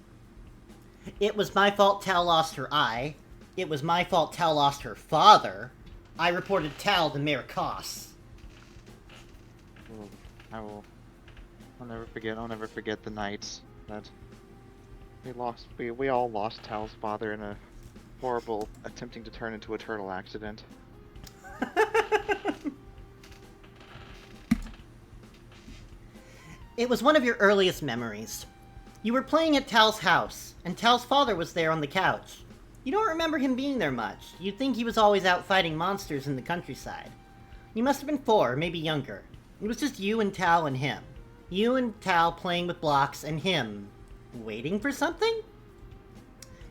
It was my fault Tal lost her eye. It was my fault Tal lost her father. I reported Tal to Mayor Koss. I'll never forget the nights that we all lost Tal's father in a horrible attempting to turn into a turtle accident. It was one of your earliest memories. You were playing at Tal's house, and Tal's father was there on the couch. You don't remember him being there much. You'd think he was always out fighting monsters in the countryside. You must have been 4, maybe younger. It was just you and Tal and him. You and Tal playing with blocks, and him waiting for something?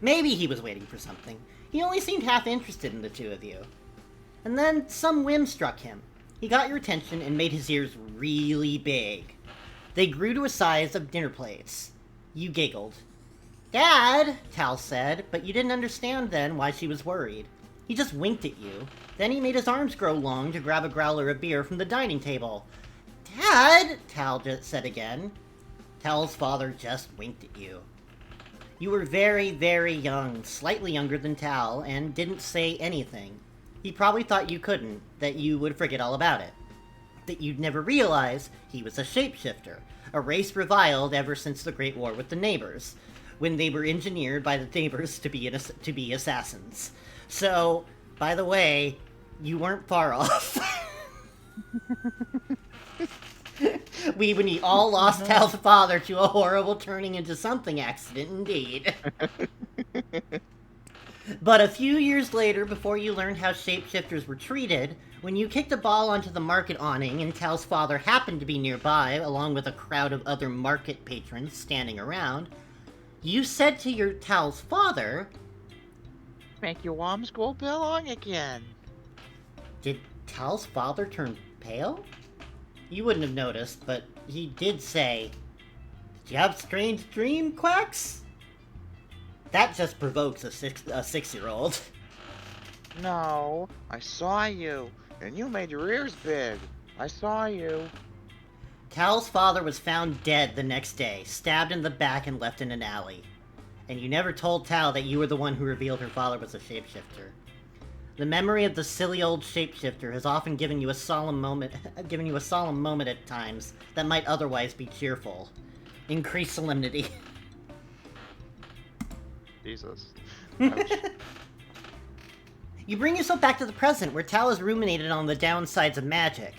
Maybe he was waiting for something. He only seemed half interested in the two of you. And then some whim struck him. He got your attention and made his ears really big. They grew to a size of dinner plates. You giggled. "Dad," Tal said, but you didn't understand then why she was worried. He just winked at you. Then he made his arms grow long to grab a growler of beer from the dining table. "Dad," Tal just said again. Tal's father just winked at you. You were very, very young, slightly younger than Tal, and didn't say anything. He probably thought you couldn't, that you would forget all about it. That you'd never realize he was a shapeshifter, a race reviled ever since the Great War with the neighbors, when they were engineered by the neighbors to be assassins. So, by the way, you weren't far off. We all lost Tal's father to a horrible turning into something accident indeed. But a few years later, before you learned how shapeshifters were treated, when you kicked a ball onto the market awning and Tal's father happened to be nearby, along with a crowd of other market patrons standing around, you said to your Tal's father, Make your worms go belong again. Did Tal's father turn pale? You wouldn't have noticed, but he did say, Did you have a strange dream, Quax? That just provokes a 6-year-old. No, I saw you, and you made your ears big. I saw you. Tal's father was found dead the next day, stabbed in the back and left in an alley. And you never told Tal that you were the one who revealed her father was a shapeshifter. The memory of the silly old shapeshifter has often given you a solemn moment at times that might otherwise be cheerful. Increased solemnity. Jesus. You bring yourself back to the present, where Tal has ruminated on the downsides of magic.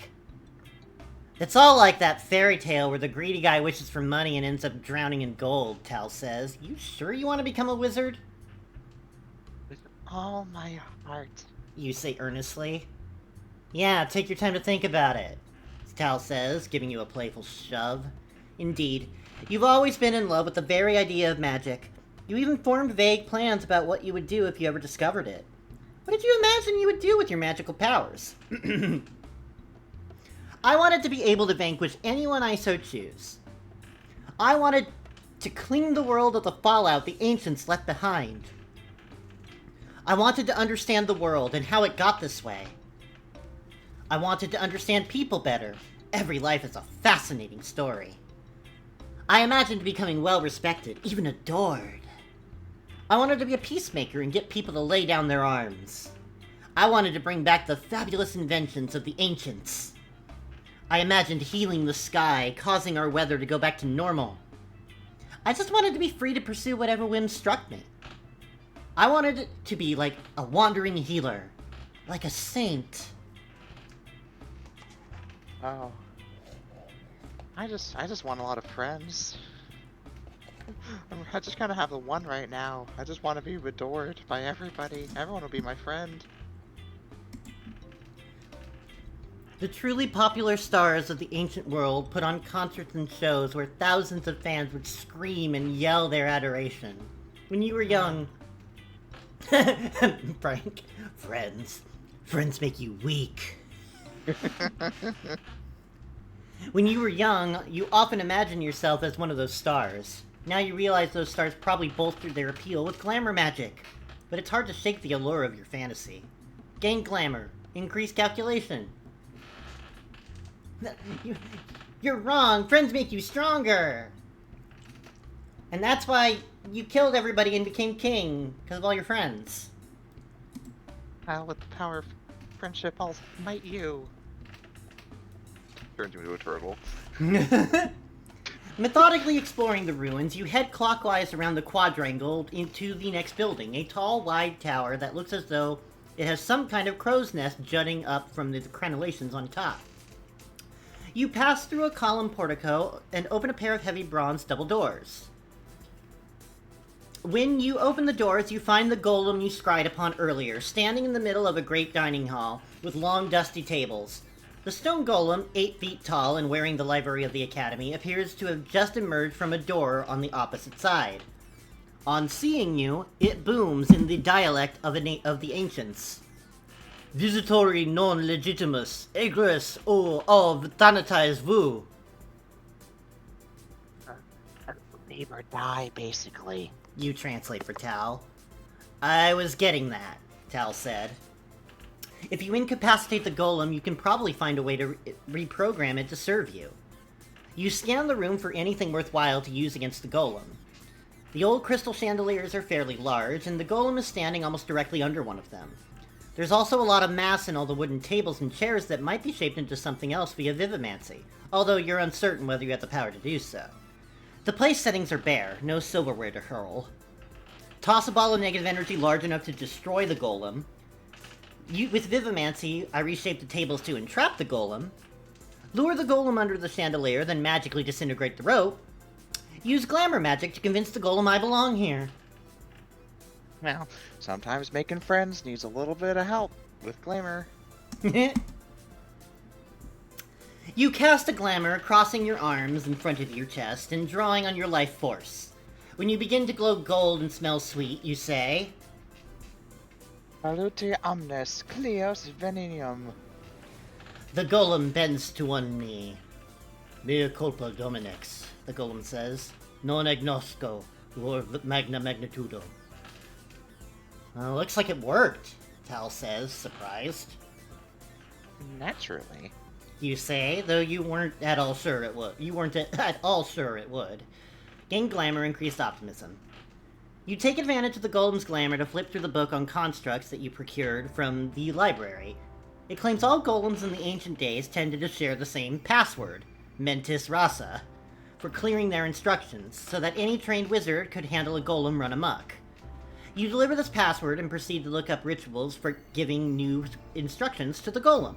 It's all like that fairy tale where the greedy guy wishes for money and ends up drowning in gold, Tal says. You sure you want to become a wizard? With all my heart. You say earnestly. Yeah, take your time to think about it, Tal says, giving you a playful shove. Indeed, you've always been in love with the very idea of magic. You even formed vague plans about what you would do if you ever discovered it. What did you imagine you would do with your magical powers? I wanted to be able to vanquish anyone I so choose. I wanted to clean the world of the fallout the ancients left behind. I wanted to understand the world and how it got this way. I wanted to understand people better. Every life is a fascinating story. I imagined becoming well-respected, even adored. I wanted to be a peacemaker and get people to lay down their arms. I wanted to bring back the fabulous inventions of the ancients. I imagined healing the sky, causing our weather to go back to normal. I just wanted to be free to pursue whatever whim struck me. I wanted it to be like a wandering healer, like a saint. Oh. I just want a lot of friends. I just kind of have the one right now. I just want to be adored by everybody. Everyone will be my friend. The truly popular stars of the ancient world put on concerts and shows where thousands of fans would scream and yell their adoration. When you were young... Frank, friends make you weak. When you were young, you often imagined yourself as one of those stars. Now you realize those stars probably bolstered their appeal with glamour magic. But it's hard to shake the allure of your fantasy. Gain glamour. Increase calculation. You're wrong! Friends make you stronger! And that's why you killed everybody and became king, because of all your friends. With the power of friendship, I'll smite you. Turns you into a turtle. Methodically exploring the ruins, you head clockwise around the quadrangle into the next building, a tall, wide tower that looks as though it has some kind of crow's nest jutting up from the crenellations on top. You pass through a column portico and open a pair of heavy bronze double doors. When you open the doors, you find the golem you scryed upon earlier, standing in the middle of a great dining hall with long, dusty tables. The stone golem, 8 feet tall and wearing the livery of the academy, appears to have just emerged from a door on the opposite side. On seeing you, it booms in the dialect of the ancients. Visitori non legitimus, egres o of thanatize vu. Leave or die, basically. You translate for Tal. I was getting that, Tal said. If you incapacitate the golem, you can probably find a way to reprogram it to serve you. You scan the room for anything worthwhile to use against the golem. The old crystal chandeliers are fairly large, and the golem is standing almost directly under one of them. There's also a lot of mass in all the wooden tables and chairs that might be shaped into something else via vivimancy, although you're uncertain whether you have the power to do so. The place settings are bare, no silverware to hurl. Toss a ball of negative energy large enough to destroy the golem. With vivimancy, I reshape the tables to entrap the golem. Lure the golem under the chandelier, then magically disintegrate the rope. Use glamour magic to convince the golem I belong here. Well, sometimes making friends needs a little bit of help with glamour. You cast a glamour, crossing your arms in front of your chest and drawing on your life force. When you begin to glow gold and smell sweet, you say, Salute omnes, Cleos venenium. The golem bends to one knee. Mea culpa dominix, the golem says. Non agnosco, or magna magnitudo. Well, looks like it worked, Tal says, surprised. Naturally. You say, though you weren't at all sure it would. You weren't at all sure it would. Gain glamour, increased optimism. You take advantage of the golem's glamour to flip through the book on constructs that you procured from the library. It claims all golems in the ancient days tended to share the same password, Mentis Rasa, for clearing their instructions, so that any trained wizard could handle a golem run amok. You deliver this password and proceed to look up rituals for giving new instructions to the golem.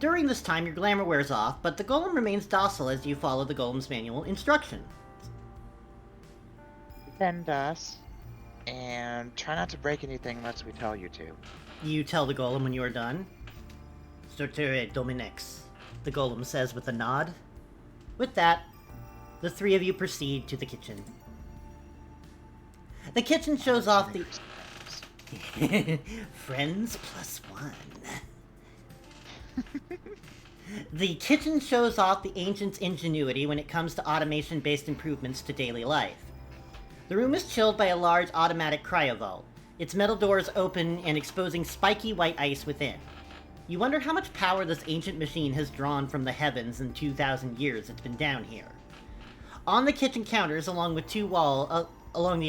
During this time, your glamour wears off, but the golem remains docile as you follow the golem's manual instructions. Defend us, and try not to break anything unless we tell you to. You tell the golem when you are done. Sortere Dominix, the golem says with a nod. With that, the three of you proceed to the kitchen. The kitchen shows off the... Friends plus one. The kitchen shows off the ancients' ingenuity when it comes to automation-based improvements to daily life. The room is chilled by a large automatic cryovault, its metal doors open and exposing spiky white ice within. You wonder how much power this ancient machine has drawn from the heavens in 2,000 years it's been down here. On the kitchen counters, along the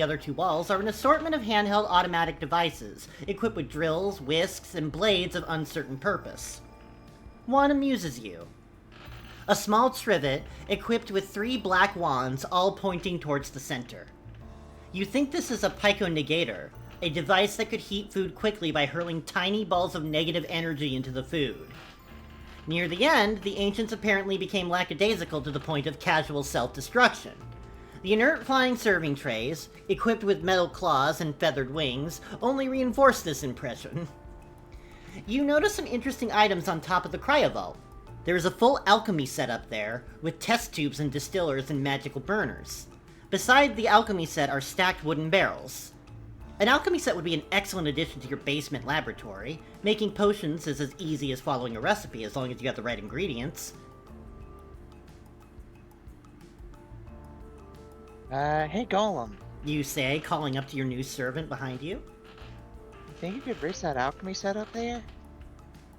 other two walls, are an assortment of handheld automatic devices, equipped with drills, whisks, and blades of uncertain purpose. One amuses you. A small trivet, equipped with 3 black wands, all pointing towards the center. You think this is a pico-negator, a device that could heat food quickly by hurling tiny balls of negative energy into the food. Near the end, the ancients apparently became lackadaisical to the point of casual self-destruction. The inert flying serving trays, equipped with metal claws and feathered wings, only reinforce this impression. You notice some interesting items on top of the cryovault. There is a full alchemy set up there, with test tubes and distillers and magical burners. Beside the alchemy set are stacked wooden barrels. An alchemy set would be an excellent addition to your basement laboratory. Making potions is as easy as following a recipe as long as you have the right ingredients. Hey Golem. You say, calling up to your new servant behind you. Think you could reach that alchemy set up there?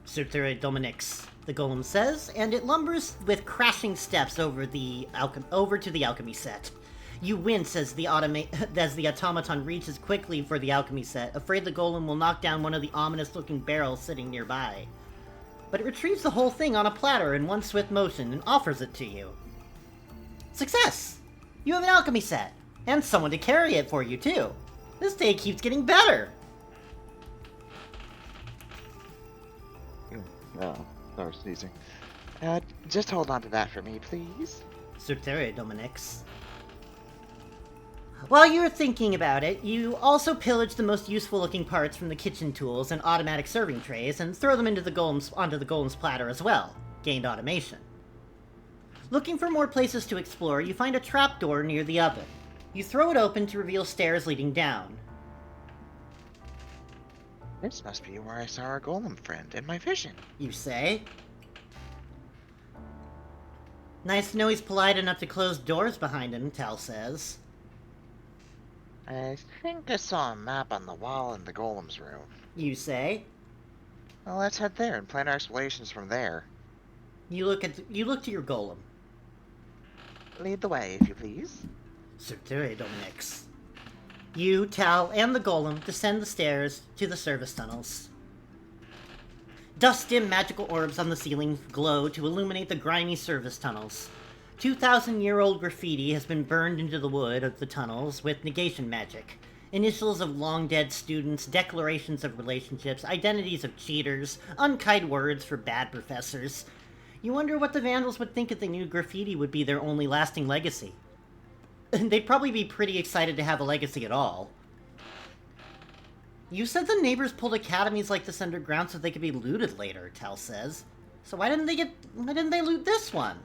Surtere Dominix, the golem says, and it lumbers with crashing steps over to the alchemy set. You wince as the automaton reaches quickly for the alchemy set, afraid the golem will knock down one of the ominous-looking barrels sitting nearby. But it retrieves the whole thing on a platter in one swift motion and offers it to you. Success! You have an alchemy set, and someone to carry it for you, too. This day keeps getting better! Oh, sorry, sneezing. Just hold on to that for me, please. Surtere Dominix. While you're thinking about it, you also pillage the most useful looking parts from the kitchen tools and automatic serving trays and throw them onto the golem's platter as well. Gained automation. Looking for more places to explore, you find a trapdoor near the oven. You throw it open to reveal stairs leading down. This must be where I saw our golem friend in my vision. You say. Nice to know he's polite enough to close doors behind him, Tal says. I think I saw a map on the wall in the golem's room. You say. Well, let's head there and plan our explorations from there. You look to your golem. Lead the way, if you please. Certere Dominix. You, Tal, and the golem descend the stairs to the service tunnels. Dust-dim magical orbs on the ceiling glow to illuminate the grimy service tunnels. 2,000-year-old graffiti has been burned into the wood of the tunnels with negation magic. Initials of long-dead students, declarations of relationships, identities of cheaters, unkind words for bad professors. You wonder what the Vandals would think if they knew graffiti would be their only lasting legacy. They'd probably be pretty excited to have a legacy at all. You said the neighbors pulled academies like this underground so they could be looted later, Tal says. So why didn't they loot this one?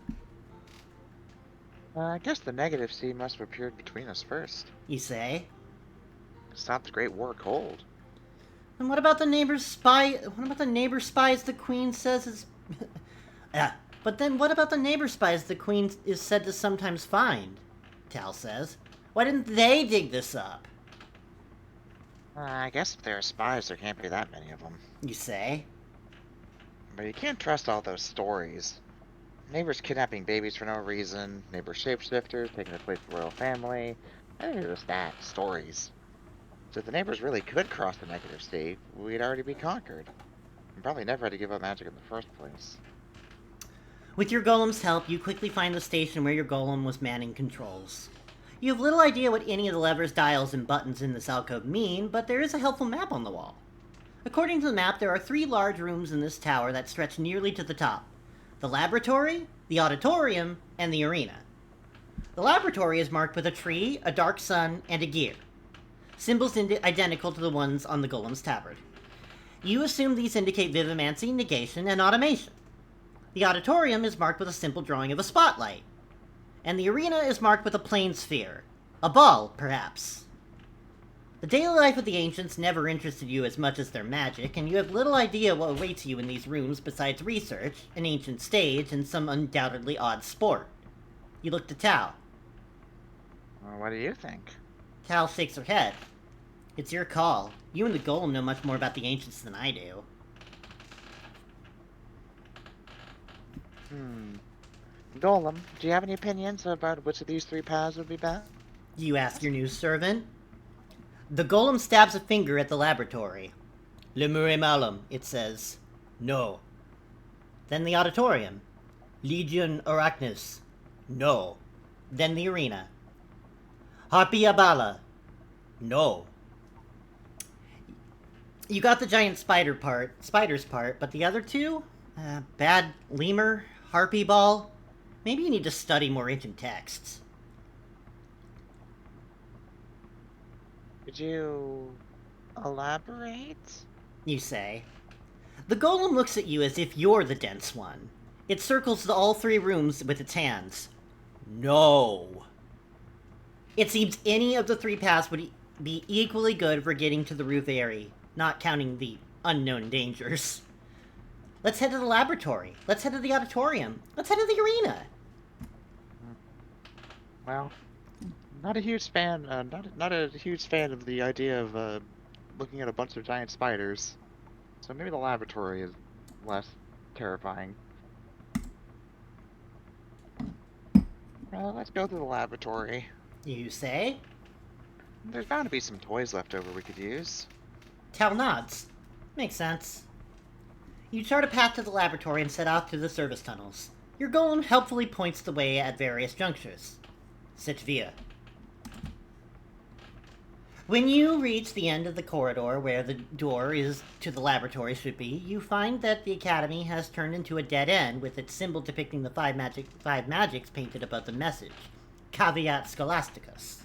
I guess the negative seed must have appeared between us first. You say. Stop the Great War cold. And what about the neighbor's spy? What about the neighbor spies the Queen says is... But then what about the neighbor spies the Queen is said to sometimes find? Tal says. Why didn't they dig this up? I guess if there are spies, there can't be that many of them. You say. But you can't trust all those stories. Neighbors kidnapping babies for no reason, neighbor shapeshifters taking the place of the royal family. I think they're just that, stories. So if the neighbors really could cross the negative state, we'd already be conquered. And probably never had to give up magic in the first place. With your golem's help, you quickly find the station where your golem was manning controls. You have little idea what any of the levers, dials, and buttons in this alcove mean, but there is a helpful map on the wall. According to the map, there are 3 large rooms in this tower that stretch nearly to the top. The laboratory, the auditorium, and the arena. The laboratory is marked with a tree, a dark sun, and a gear. Symbols identical to the ones on the golem's tabard. You assume these indicate vivimancy, negation, and automation. The auditorium is marked with a simple drawing of a spotlight. And the arena is marked with a plane sphere. A ball, perhaps. The daily life of the ancients never interested you as much as their magic, and you have little idea what awaits you in these rooms besides research, an ancient stage, and some undoubtedly odd sport. You look to Tal. Well, what do you think? Tal shakes her head. It's your call. You and the golem know much more about the ancients than I do. Golem, do you have any opinions about which of these 3 paths would be best? You ask your new servant. The golem stabs a finger at the laboratory. Lemure malum, it says. No. Then the auditorium. Legion Arachnus. No. Then the arena. Harpia Bala. No. You got the giant spider's part, but the other 2? Bad lemur, harpy ball. Maybe you need to study more ancient texts. Could you elaborate? You say. The golem looks at you as if you're the dense one. It circles all 3 rooms with its hands. No. It seems any of the 3 paths would be equally good for getting to the roof area, not counting the unknown dangers. Let's head to the laboratory. Let's head to the auditorium. Let's head to the arena. Well, not a huge fan. Not a huge fan of the idea of looking at a bunch of giant spiders. So maybe the laboratory is less terrifying. Well, let's go to the laboratory. You say? There's bound to be some toys left over we could use. Tal nods. Makes sense. You chart a path to the laboratory and set off through the service tunnels. Your golem helpfully points the way at various junctures. Sit via. When you reach the end of the corridor where the door is to the laboratory should be, you find that the academy has turned into a dead end with its symbol depicting the five magics painted above the message. Caveat Scholasticus.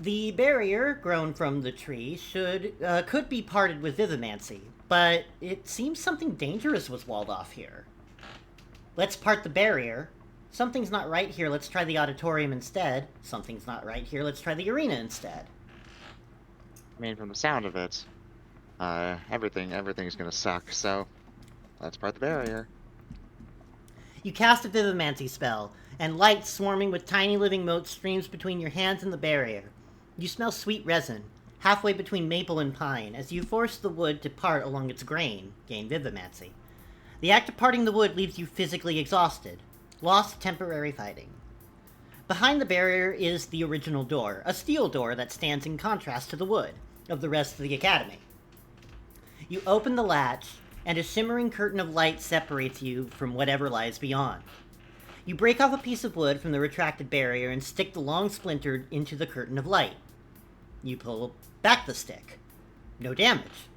The barrier grown from the tree could be parted with vivimancy, but it seems something dangerous was walled off here. Let's part the barrier. Something's not right here, let's try the auditorium instead. Something's not right here, let's try the arena instead. I mean, from the sound of it, everything's gonna suck, so let's part the barrier. You cast a vivimancy spell, and light swarming with tiny living motes streams between your hands and the barrier. You smell sweet resin, halfway between maple and pine, as you force the wood to part along its grain, gain vivimancy. The act of parting the wood leaves you physically exhausted, lost temporary fighting. Behind the barrier is the original door, a steel door that stands in contrast to the wood of the rest of the academy. You open the latch, and a shimmering curtain of light separates you from whatever lies beyond. You break off a piece of wood from the retracted barrier and stick the long splinter into the curtain of light. You pull back the stick. No damage.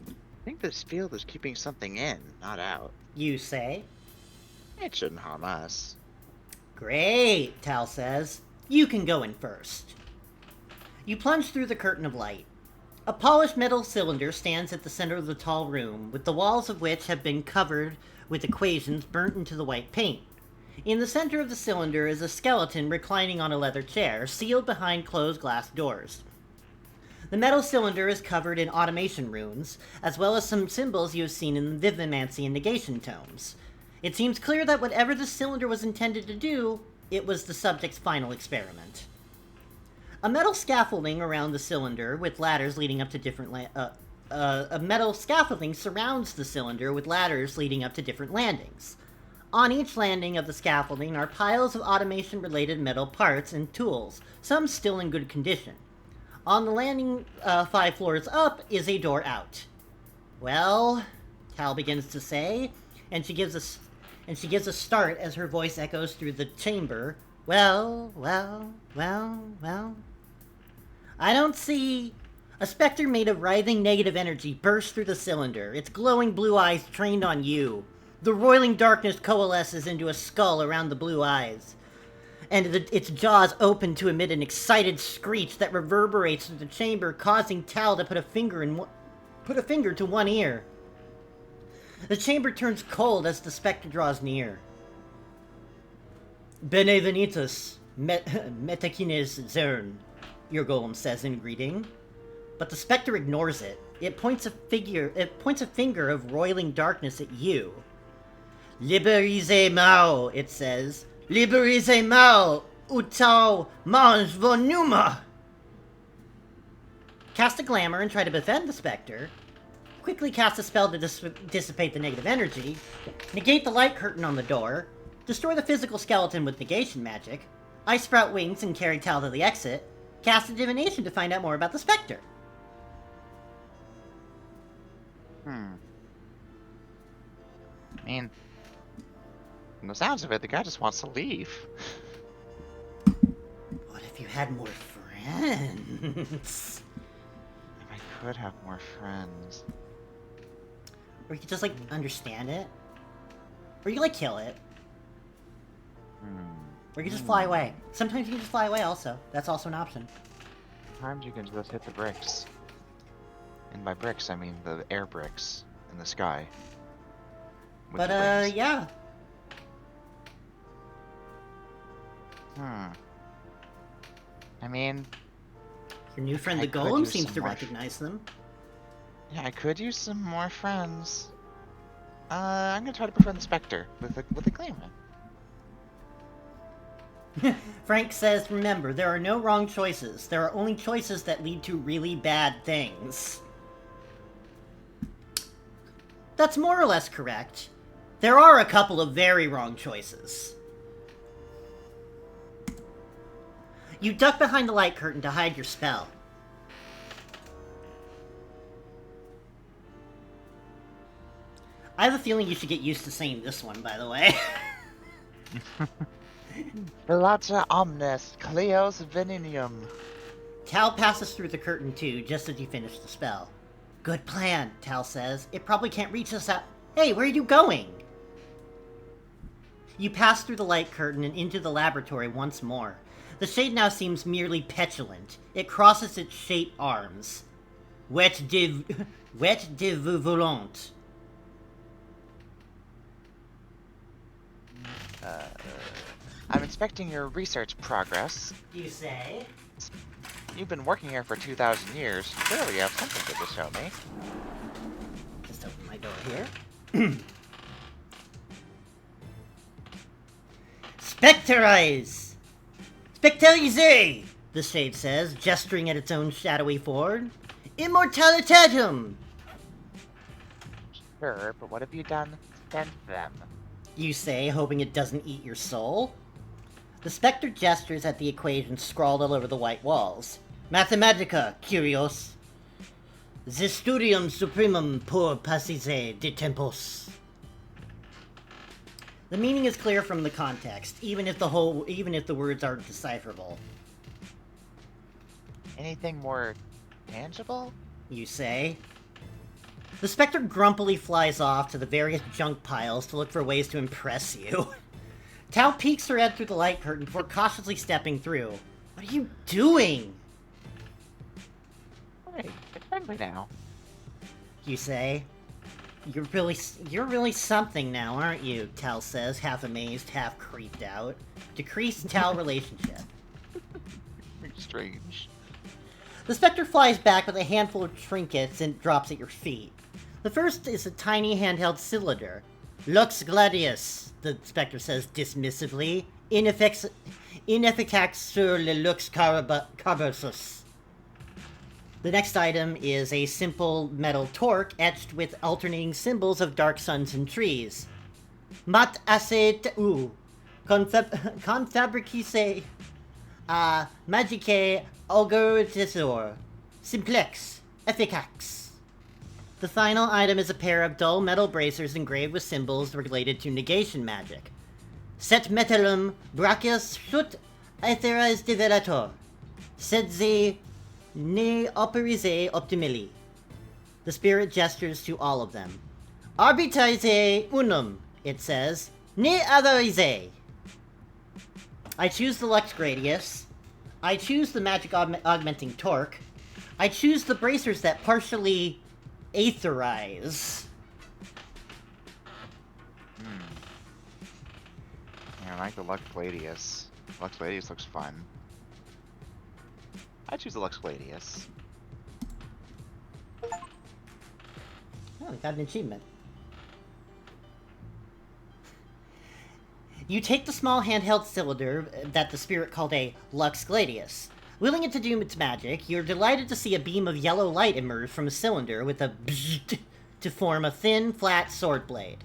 I think this field is keeping something in, not out. You say. It shouldn't harm us. Great, Tal says. You can go in first. You plunge through the curtain of light. A polished metal cylinder stands at the center of the tall room, with the walls of which have been covered with equations burnt into the white paint. In the center of the cylinder is a skeleton reclining on a leather chair, sealed behind closed glass doors. The metal cylinder is covered in automation runes, as well as some symbols you have seen in the Vivimancy and Negation tomes. It seems clear that whatever the cylinder was intended to do, it was the subject's final experiment. A metal scaffolding around the cylinder with ladders leading up to different a metal scaffolding surrounds the cylinder with ladders leading up to different landings. On each landing of the scaffolding are piles of automation-related metal parts and tools, some still in good condition. On the landing 5 floors up is a door out. Well, Tal begins to say, and she gives a start as her voice echoes through the chamber. Well. I don't see... A specter made of writhing negative energy bursts through the cylinder, its glowing blue eyes trained on you. The roiling darkness coalesces into a skull around the blue eyes, and its jaws open to emit an excited screech that reverberates through the chamber, causing Tal to put a finger to one ear. The chamber turns cold as the specter draws near. Bene venitus, metakines zern, your golem says in greeting. But the specter ignores it. It points a finger of roiling darkness at you. Liberise Mao, it says. Liberise Mao, utau mange vonuma. Cast a glamour and try to befriend the specter. Quickly cast a spell to dissipate the negative energy. Negate the light curtain on the door. Destroy the physical skeleton with negation magic. Ice sprout wings and carry Tal to the exit. Cast a divination to find out more about the specter. I mean, from the sounds of it, the guy just wants to leave. What if you had more friends? If I could have more friends. Or you could just, understand it. Or you could, kill it. Or you could just fly away. Sometimes you can just fly away also. That's also an option. Sometimes you can just hit the bricks. And by bricks, I mean the air bricks in the sky. But, yeah. I mean... Your new friend the golem seems to recognize them. Yeah, I could use some more friends. I'm gonna try to befriend the Spectre with a glamour. Frank says, remember, there are no wrong choices. There are only choices that lead to really bad things. That's more or less correct. There are a couple of very wrong choices. You duck behind the light curtain to hide your spell. I have a feeling you should get used to saying this one, by the way. Velata omnes, Cleos venenium. Tal passes through the curtain too, just as you finish the spell. Good plan, Tal says. It probably can't reach us out. Hey, where are you going? You pass through the light curtain and into the laboratory once more. The shade now seems merely petulant. It crosses its shaped arms. Wet de volant. I'm inspecting your research progress. You say? You've been working here for 2,000 years. Clearly you have something good to show me. Just open my door here. Specterize! Specterize! The shade says, gesturing at its own shadowy form. Immortalitatum! Sure, but what have you done since then? You say, hoping it doesn't eat your soul. The specter gestures at the equations scrawled all over the white walls. Mathematica, curios. The studium supremum por passise de tempos. The meaning is clear from the context, even if the words aren't decipherable. Anything more tangible? You say. The specter grumpily flies off to the various junk piles to look for ways to impress you. Tao peeks her head through the light curtain before cautiously stepping through. What are you doing? Hey, it's friendly now. You say. You're really something now, aren't you? Tal says, half amazed, half creeped out. Decreased Tal relationship. Strange. The specter flies back with a handful of trinkets and drops at your feet. The first is a tiny handheld cylinder. Lux gladius, the specter says dismissively. Inefficax sur le lux carbosus. The next item is a simple metal torque etched with alternating symbols of dark suns and trees. Mat assez confabriquise magique algoritesor simplex efficax. The final item is a pair of dull metal bracers engraved with symbols related to negation magic. Set metallum brachius shut aetheris develator. Sed ze ne operize optimili. The spirit gestures to all of them. Arbitrize unum, it says. Ne atherize. I choose the Lux Gradius. I choose the magic augmenting torque. I choose the bracers that partially aetherize. Yeah, I like the Lux Gladius. Lux Gladius looks fun. I choose the Lux Gladius. Oh, we got an achievement. You take the small handheld cylinder that the spirit called a Lux Gladius. Willing it to do its magic, you're delighted to see a beam of yellow light emerge from a cylinder with a bzzzt to form a thin, flat sword blade.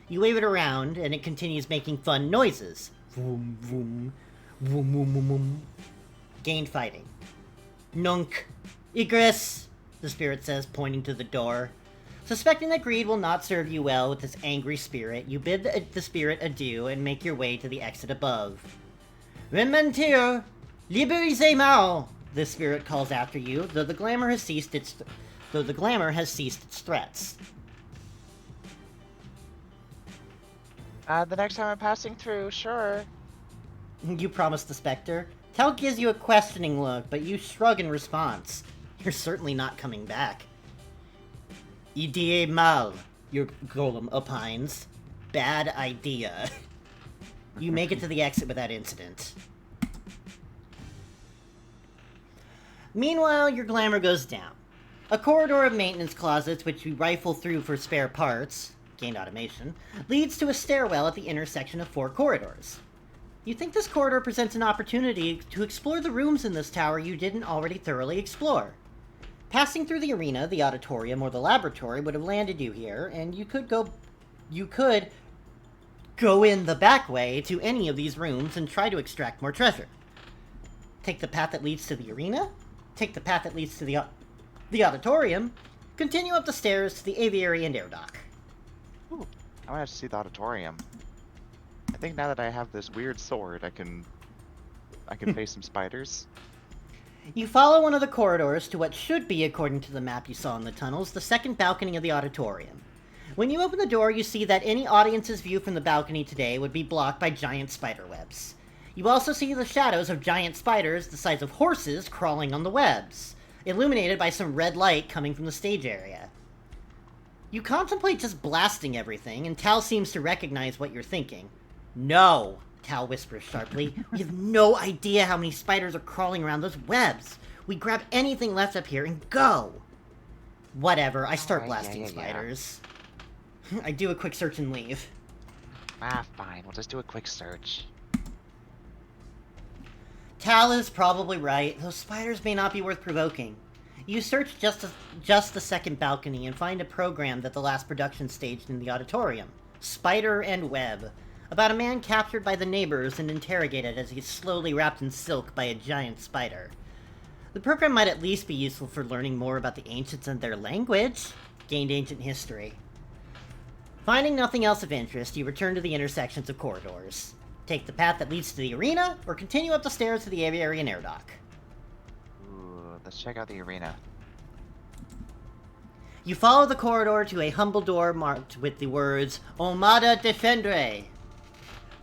You wave it around, and it continues making fun noises. Vroom, vroom, vroom, vroom, vroom, vroom. Gain fighting. Nunk. Igris, the spirit says, pointing to the door. Suspecting that greed will not serve you well with this angry spirit, you bid the spirit adieu and make your way to the exit above. Rementir, liberize mal, the spirit calls after you, though the glamour has ceased its threats. The next time I'm passing through, sure. You promise the specter. Tal gives you a questioning look, but you shrug in response. You're certainly not coming back. Idee mal, your golem opines. Bad idea. You make it to the exit without incident. Meanwhile, your glamour goes down. A corridor of maintenance closets, which you rifle through for spare parts, gained automation, leads to a stairwell at the intersection of 4 corridors. You think this corridor presents an opportunity to explore the rooms in this tower you didn't already thoroughly explore. Passing through the arena, the auditorium, or the laboratory would have landed you here, and you could go in the back way to any of these rooms and try to extract more treasure. Take the path that leads to the arena, take the path that leads to the auditorium, continue up the stairs to the aviary and air dock. Ooh, I want to see the auditorium. I think now that I have this weird sword, I can face some spiders. You follow one of the corridors to what should be, according to the map you saw in the tunnels, the second balcony of the auditorium. When you open the door, you see that any audience's view from the balcony today would be blocked by giant spider webs. You also see the shadows of giant spiders the size of horses crawling on the webs, illuminated by some red light coming from the stage area. You contemplate just blasting everything, and Tal seems to recognize what you're thinking. No, Tal whispers sharply. We have no idea how many spiders are crawling around those webs. We grab anything left up here and go. Whatever, I start blasting spiders. I do a quick search and leave. Ah, fine. We'll just do a quick search. Tal is probably right. Those spiders may not be worth provoking. You search just the second balcony and find a program that the last production staged in the auditorium. Spider and Web. About a man captured by the neighbors and interrogated as he's slowly wrapped in silk by a giant spider. The program might at least be useful for learning more about the ancients and their language. Gained ancient history. Finding nothing else of interest, you return to the intersections of corridors. Take the path that leads to the arena, or continue up the stairs to the aviary and air dock. Ooh, let's check out the arena. You follow the corridor to a humble door marked with the words, Omada Defendre.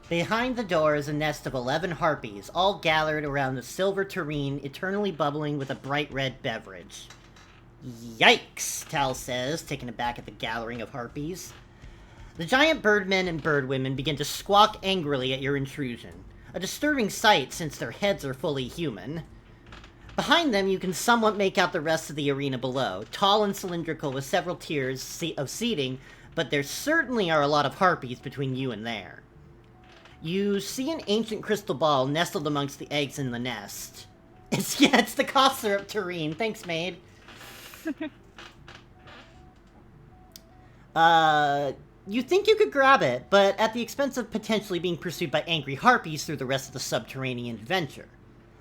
Behind the door is a nest of 11 harpies, all gathered around a silver tureen eternally bubbling with a bright red beverage. Yikes, Tal says, taken aback at the gathering of harpies. The giant birdmen and birdwomen begin to squawk angrily at your intrusion, a disturbing sight since their heads are fully human. Behind them, you can somewhat make out the rest of the arena below, tall and cylindrical with several tiers of seating, but there certainly are a lot of harpies between you and there. You see an ancient crystal ball nestled amongst the eggs in the nest. It's the cough syrup tureen. Thanks, maid. You think you could grab it, but at the expense of potentially being pursued by angry harpies through the rest of the subterranean adventure.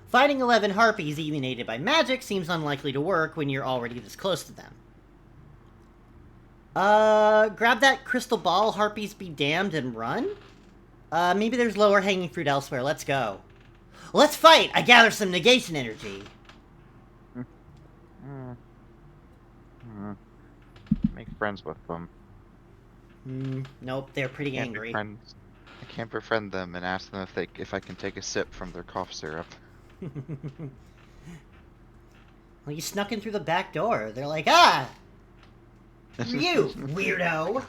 Fighting 11 harpies even aided by magic seems unlikely to work when you're already this close to them. Grab that crystal ball, harpies be damned, and run? Maybe there's lower hanging fruit elsewhere. Let's go. Let's fight! I gather some negation energy. Make friends with them. Nope, they're pretty angry. I can't befriend them and ask them if I can take a sip from their cough syrup. Well, you snuck in through the back door. They're like, ah! You, weirdo!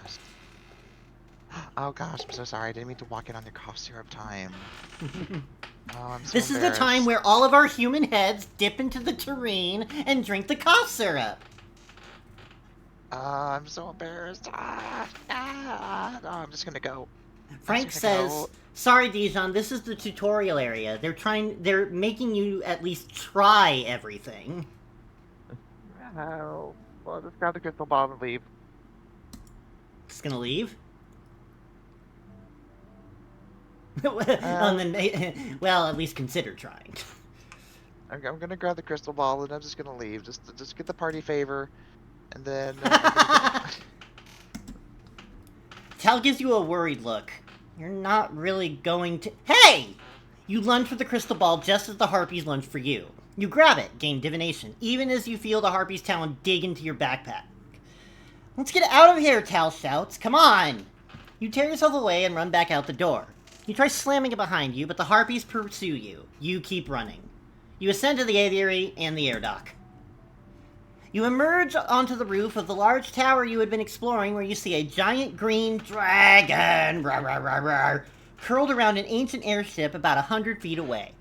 Oh gosh, I'm so sorry. I didn't mean to walk in on your cough syrup time. Oh, I'm so This is the time where all of our human heads dip into the tureen and drink the cough syrup. I'm so embarrassed. No, I'm just gonna go. Frank says, sorry, Dijon, this is the tutorial area. They're making you at least try everything. Oh, well, just grab the crystal ball and leave. Just gonna leave? Well, at least consider trying. I'm gonna grab the crystal ball and I'm just gonna leave. Just get the party favor, and then. Tal gives you a worried look. You're not really going to. Hey! You lunge for the crystal ball just as the harpies lunge for you. You grab it, gain divination, even as you feel the harpy's talon dig into your backpack. Let's get out of here, Tal shouts. Come on! You tear yourself away and run back out the door. You try slamming it behind you, but the harpies pursue you. You keep running. You ascend to the aviary and the air dock. You emerge onto the roof of the large tower you had been exploring, where you see a giant green dragon curled around an ancient airship about 100 feet away.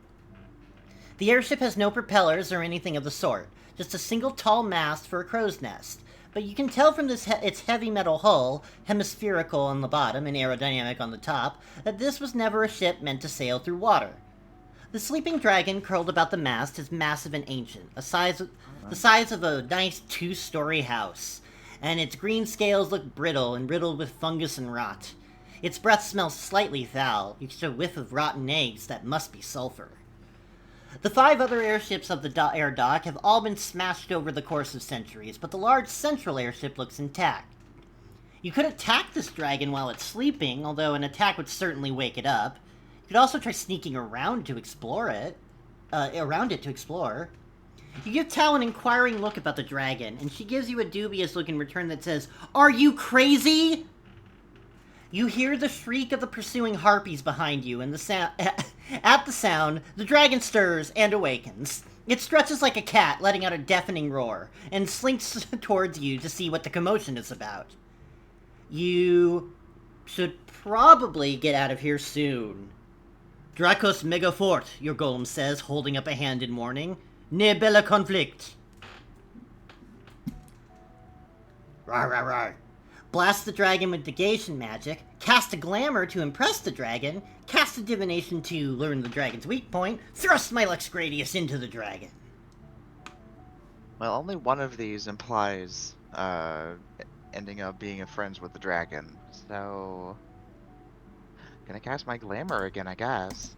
The airship has no propellers or anything of the sort, just a single tall mast for a crow's nest. But you can tell from its heavy metal hull, hemispherical on the bottom and aerodynamic on the top, that this was never a ship meant to sail through water. The sleeping dragon curled about the mast is massive and ancient, the size of a nice 2-story house, and its green scales look brittle and riddled with fungus and rot. Its breath smells slightly foul, each a whiff of rotten eggs that must be sulfur. The 5 other airships of the air dock have all been smashed over the course of centuries, but the large central airship looks intact. You could attack this dragon while it's sleeping, although an attack would certainly wake it up. You could also try sneaking around to explore it. You give Tal an inquiring look about the dragon, and she gives you a dubious look in return that says, "Are you crazy?" You hear the shriek of the pursuing harpies behind you, and At the sound, the dragon stirs and awakens. It stretches like a cat, letting out a deafening roar, and slinks towards you to see what the commotion is about. You should probably get out of here soon. Dracos megafort, your golem says, holding up a hand in warning. Ne bella conflict. Rar, rar, rar. Blast the dragon with negation magic, cast a glamour to impress the dragon, cast a divination to learn the dragon's weak point, thrust my Lux Gradius into the dragon. Well, only one of these implies ending up being friends with the dragon. So, gonna cast my glamour again, I guess.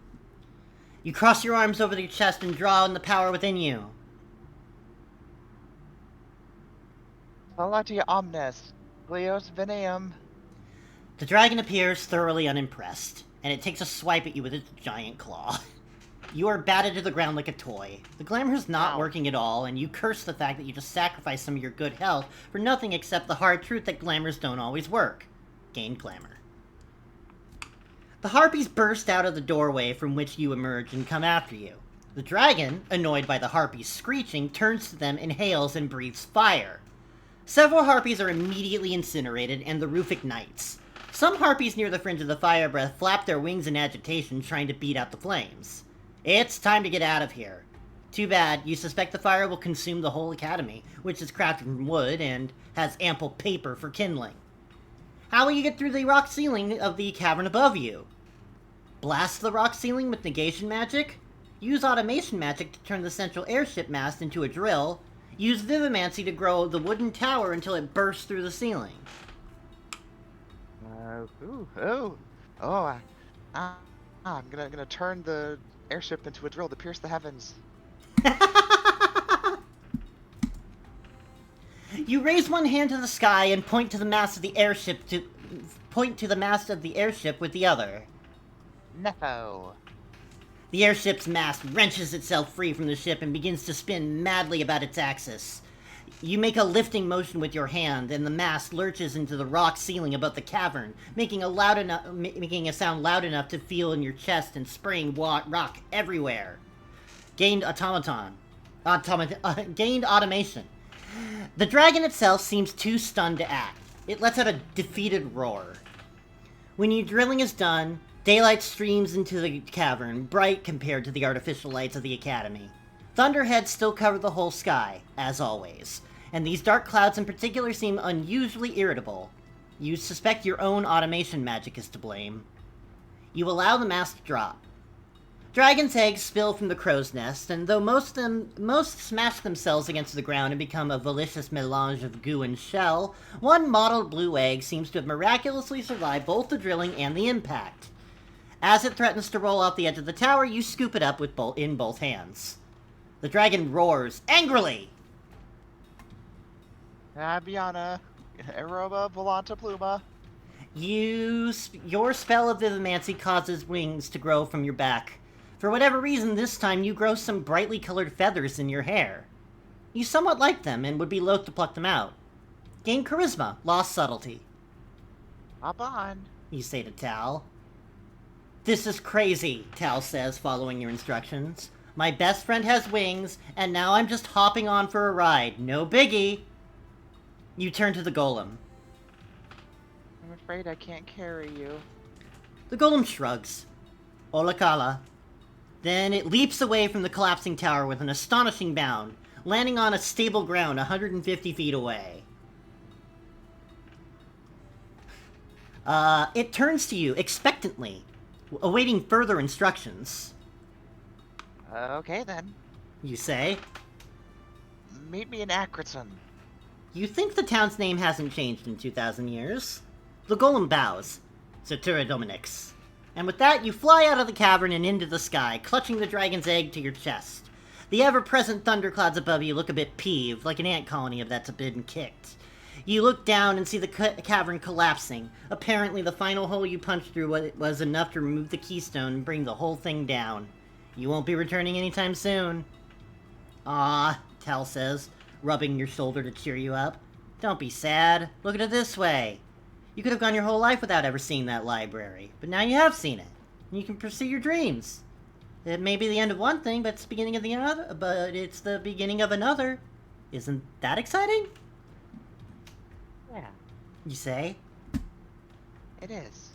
You cross your arms over your chest and draw on the power within you. Salati omnes, Cleos veneum. The dragon appears thoroughly unimpressed, and it takes a swipe at you with its giant claw. You are batted to the ground like a toy. The glamour is not working at all, and you curse the fact that you just sacrificed some of your good health for nothing except the hard truth that glamours don't always work. Gain glamour. The harpies burst out of the doorway from which you emerge and come after you. The dragon, annoyed by the harpies screeching, turns to them, inhales, and breathes fire. Several harpies are immediately incinerated, and the roof ignites. Some harpies near the fringe of the fire breath flap their wings in agitation, trying to beat out the flames. It's time to get out of here. Too bad, you suspect the fire will consume the whole academy, which is crafted from wood and has ample paper for kindling. How will you get through the rock ceiling of the cavern above you? Blast the rock ceiling with negation magic? Use automation magic to turn the central airship mast into a drill? Use Vivimancy to grow the wooden tower until it bursts through the ceiling. I'm gonna turn the airship into a drill to pierce the heavens. You raise one hand to the sky and point to the mast of the airship with the other. No. The airship's mast wrenches itself free from the ship and begins to spin madly about its axis. You make a lifting motion with your hand, and the mast lurches into the rock ceiling above the cavern, making a sound loud enough to feel in your chest and spraying rock everywhere. Gained automation. The dragon itself seems too stunned to act. It lets out a defeated roar. When your drilling is done, daylight streams into the cavern, bright compared to the artificial lights of the academy. Thunderheads still cover the whole sky, as always, and these dark clouds in particular seem unusually irritable. You suspect your own automation magic is to blame. You allow the mast to drop. Dragon's eggs spill from the crow's nest, and though most smash themselves against the ground and become a delicious melange of goo and shell, one mottled blue egg seems to have miraculously survived both the drilling and the impact. As it threatens to roll off the edge of the tower, you scoop it up in both hands. The dragon roars angrily. Abiana, aeroba volanta pluma. Your spell of Vivimancy causes wings to grow from your back. For whatever reason, this time you grow some brightly colored feathers in your hair. You somewhat like them and would be loath to pluck them out. Gain charisma, lost subtlety. Hop on, you say to Tal. This is crazy, Tal says, following your instructions. My best friend has wings, and now I'm just hopping on for a ride. No biggie. You turn to the golem. I'm afraid I can't carry you. The golem shrugs. Olakala. Then it leaps away from the collapsing tower with an astonishing bound, landing on a stable ground 150 feet away. It turns to you expectantly, awaiting further instructions. Okay then. You say. Meet me in Acroton. You think the town's name hasn't changed in 2,000 years? The golem bows. Satura Dominix. And with that, you fly out of the cavern and into the sky, clutching the dragon's egg to your chest. The ever-present thunderclouds above you look a bit peeved, like an ant colony that's been kicked. You look down and see the cavern collapsing. Apparently the final hole you punched through was enough to remove the keystone and bring the whole thing down. You won't be returning anytime soon. Ah, Tal says, rubbing your shoulder to cheer you up. Don't be sad. Look at it this way. You could have gone your whole life without ever seeing that library, but now you have seen it, and you can pursue your dreams. It may be the end of one thing, but it's the beginning of the other. But it's the beginning of another. Isn't that exciting? Yeah, You say? it is.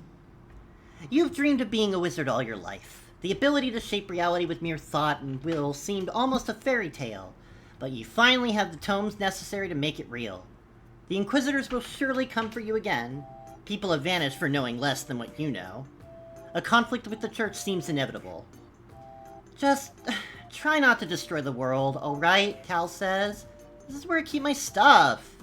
You've dreamed of being a wizard all your life. The ability to shape reality with mere thought and will seemed almost a fairy tale, but you finally have the tomes necessary to make it real. The Inquisitors will surely come for you again. People have vanished for knowing less than what you know. A conflict with the Church seems inevitable. Just try not to destroy the world, alright? Cal says. This is where I keep my stuff.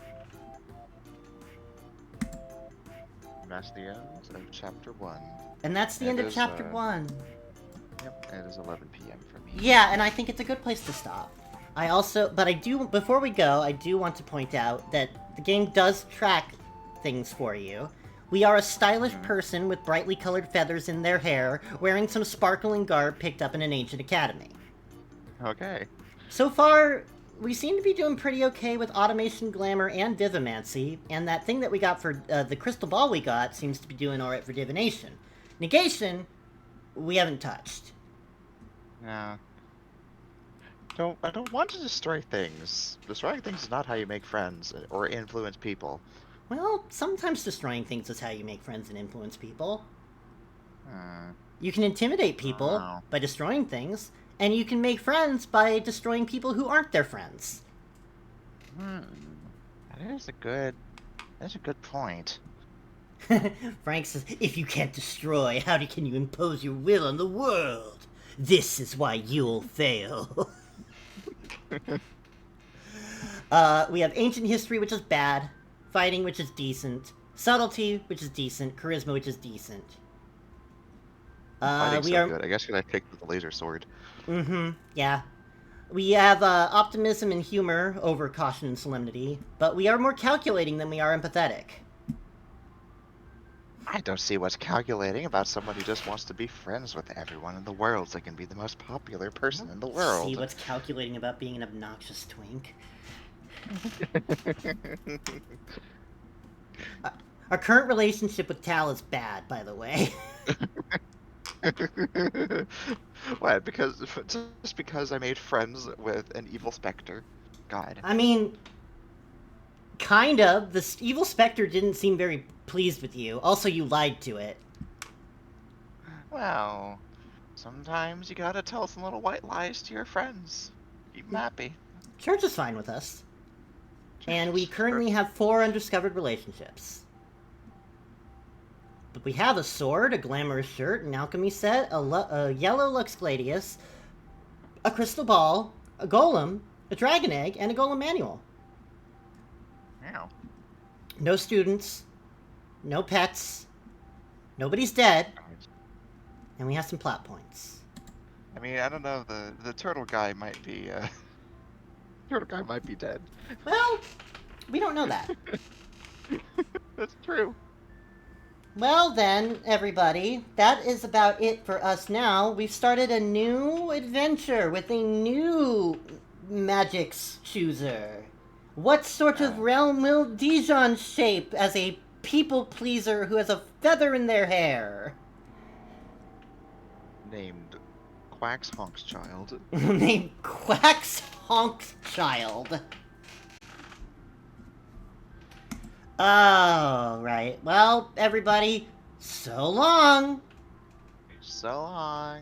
And that's the end of chapter 1. And that's the end of chapter 1. Yep, it is 11 p.m. for me. Yeah, and I think it's a good place to stop. Before we go, I do want to point out that the game does track things for you. We are a stylish person with brightly colored feathers in their hair, wearing some sparkling garb picked up in an ancient academy. Okay. So far, we seem to be doing pretty okay with automation, glamour, and divomancy, and that thing that we got for the crystal ball we got seems to be doing alright for divination. Negation, we haven't touched. Yeah. I don't want to destroy things. Destroying things is not how you make friends or influence people. Well, sometimes destroying things is how you make friends and influence people. Hmm. You can intimidate people Wow. by destroying things, and you can make friends by destroying people who aren't their friends. That's a good point. Frank says, if you can't destroy, can you impose your will on the world? This is why you'll fail. We have ancient history, which is bad. Fighting, which is decent. Subtlety, which is decent. Charisma, which is decent. Fighting's so good. I guess I picked with the laser sword. Yeah. We have optimism and humor over caution and solemnity, but we are more calculating than we are empathetic. I don't see what's calculating about someone who just wants to be friends with everyone in the world so they can be the most popular person in the world. See what's calculating about being an obnoxious twink. Our current relationship with Tal is bad, by the way. What? Just because I made friends with an evil specter? God. I mean, kind of. This evil specter didn't seem very pleased with you. Also, you lied to it. Well, sometimes you gotta tell some little white lies to your friends. Keep them happy. Church is fine with us. And we currently have 4 undiscovered relationships. But we have a sword, a glamorous shirt, an alchemy set, a yellow Lux Gladius, a crystal ball, a golem, a dragon egg, and a golem manual. Wow. No students, no pets, nobody's dead, and we have some plot points. I mean, I don't know. The turtle guy might be dead. Well, we don't know that. That's true. Well then, everybody, that is about it for us now. We've started a new adventure with a new Magic's Chooser. What sort of realm will Dijon shape as a people pleaser who has a feather in their hair? Named Quax Honk's Child. Named Quax Honk's Child. Oh, right. Well, everybody, so long. So long.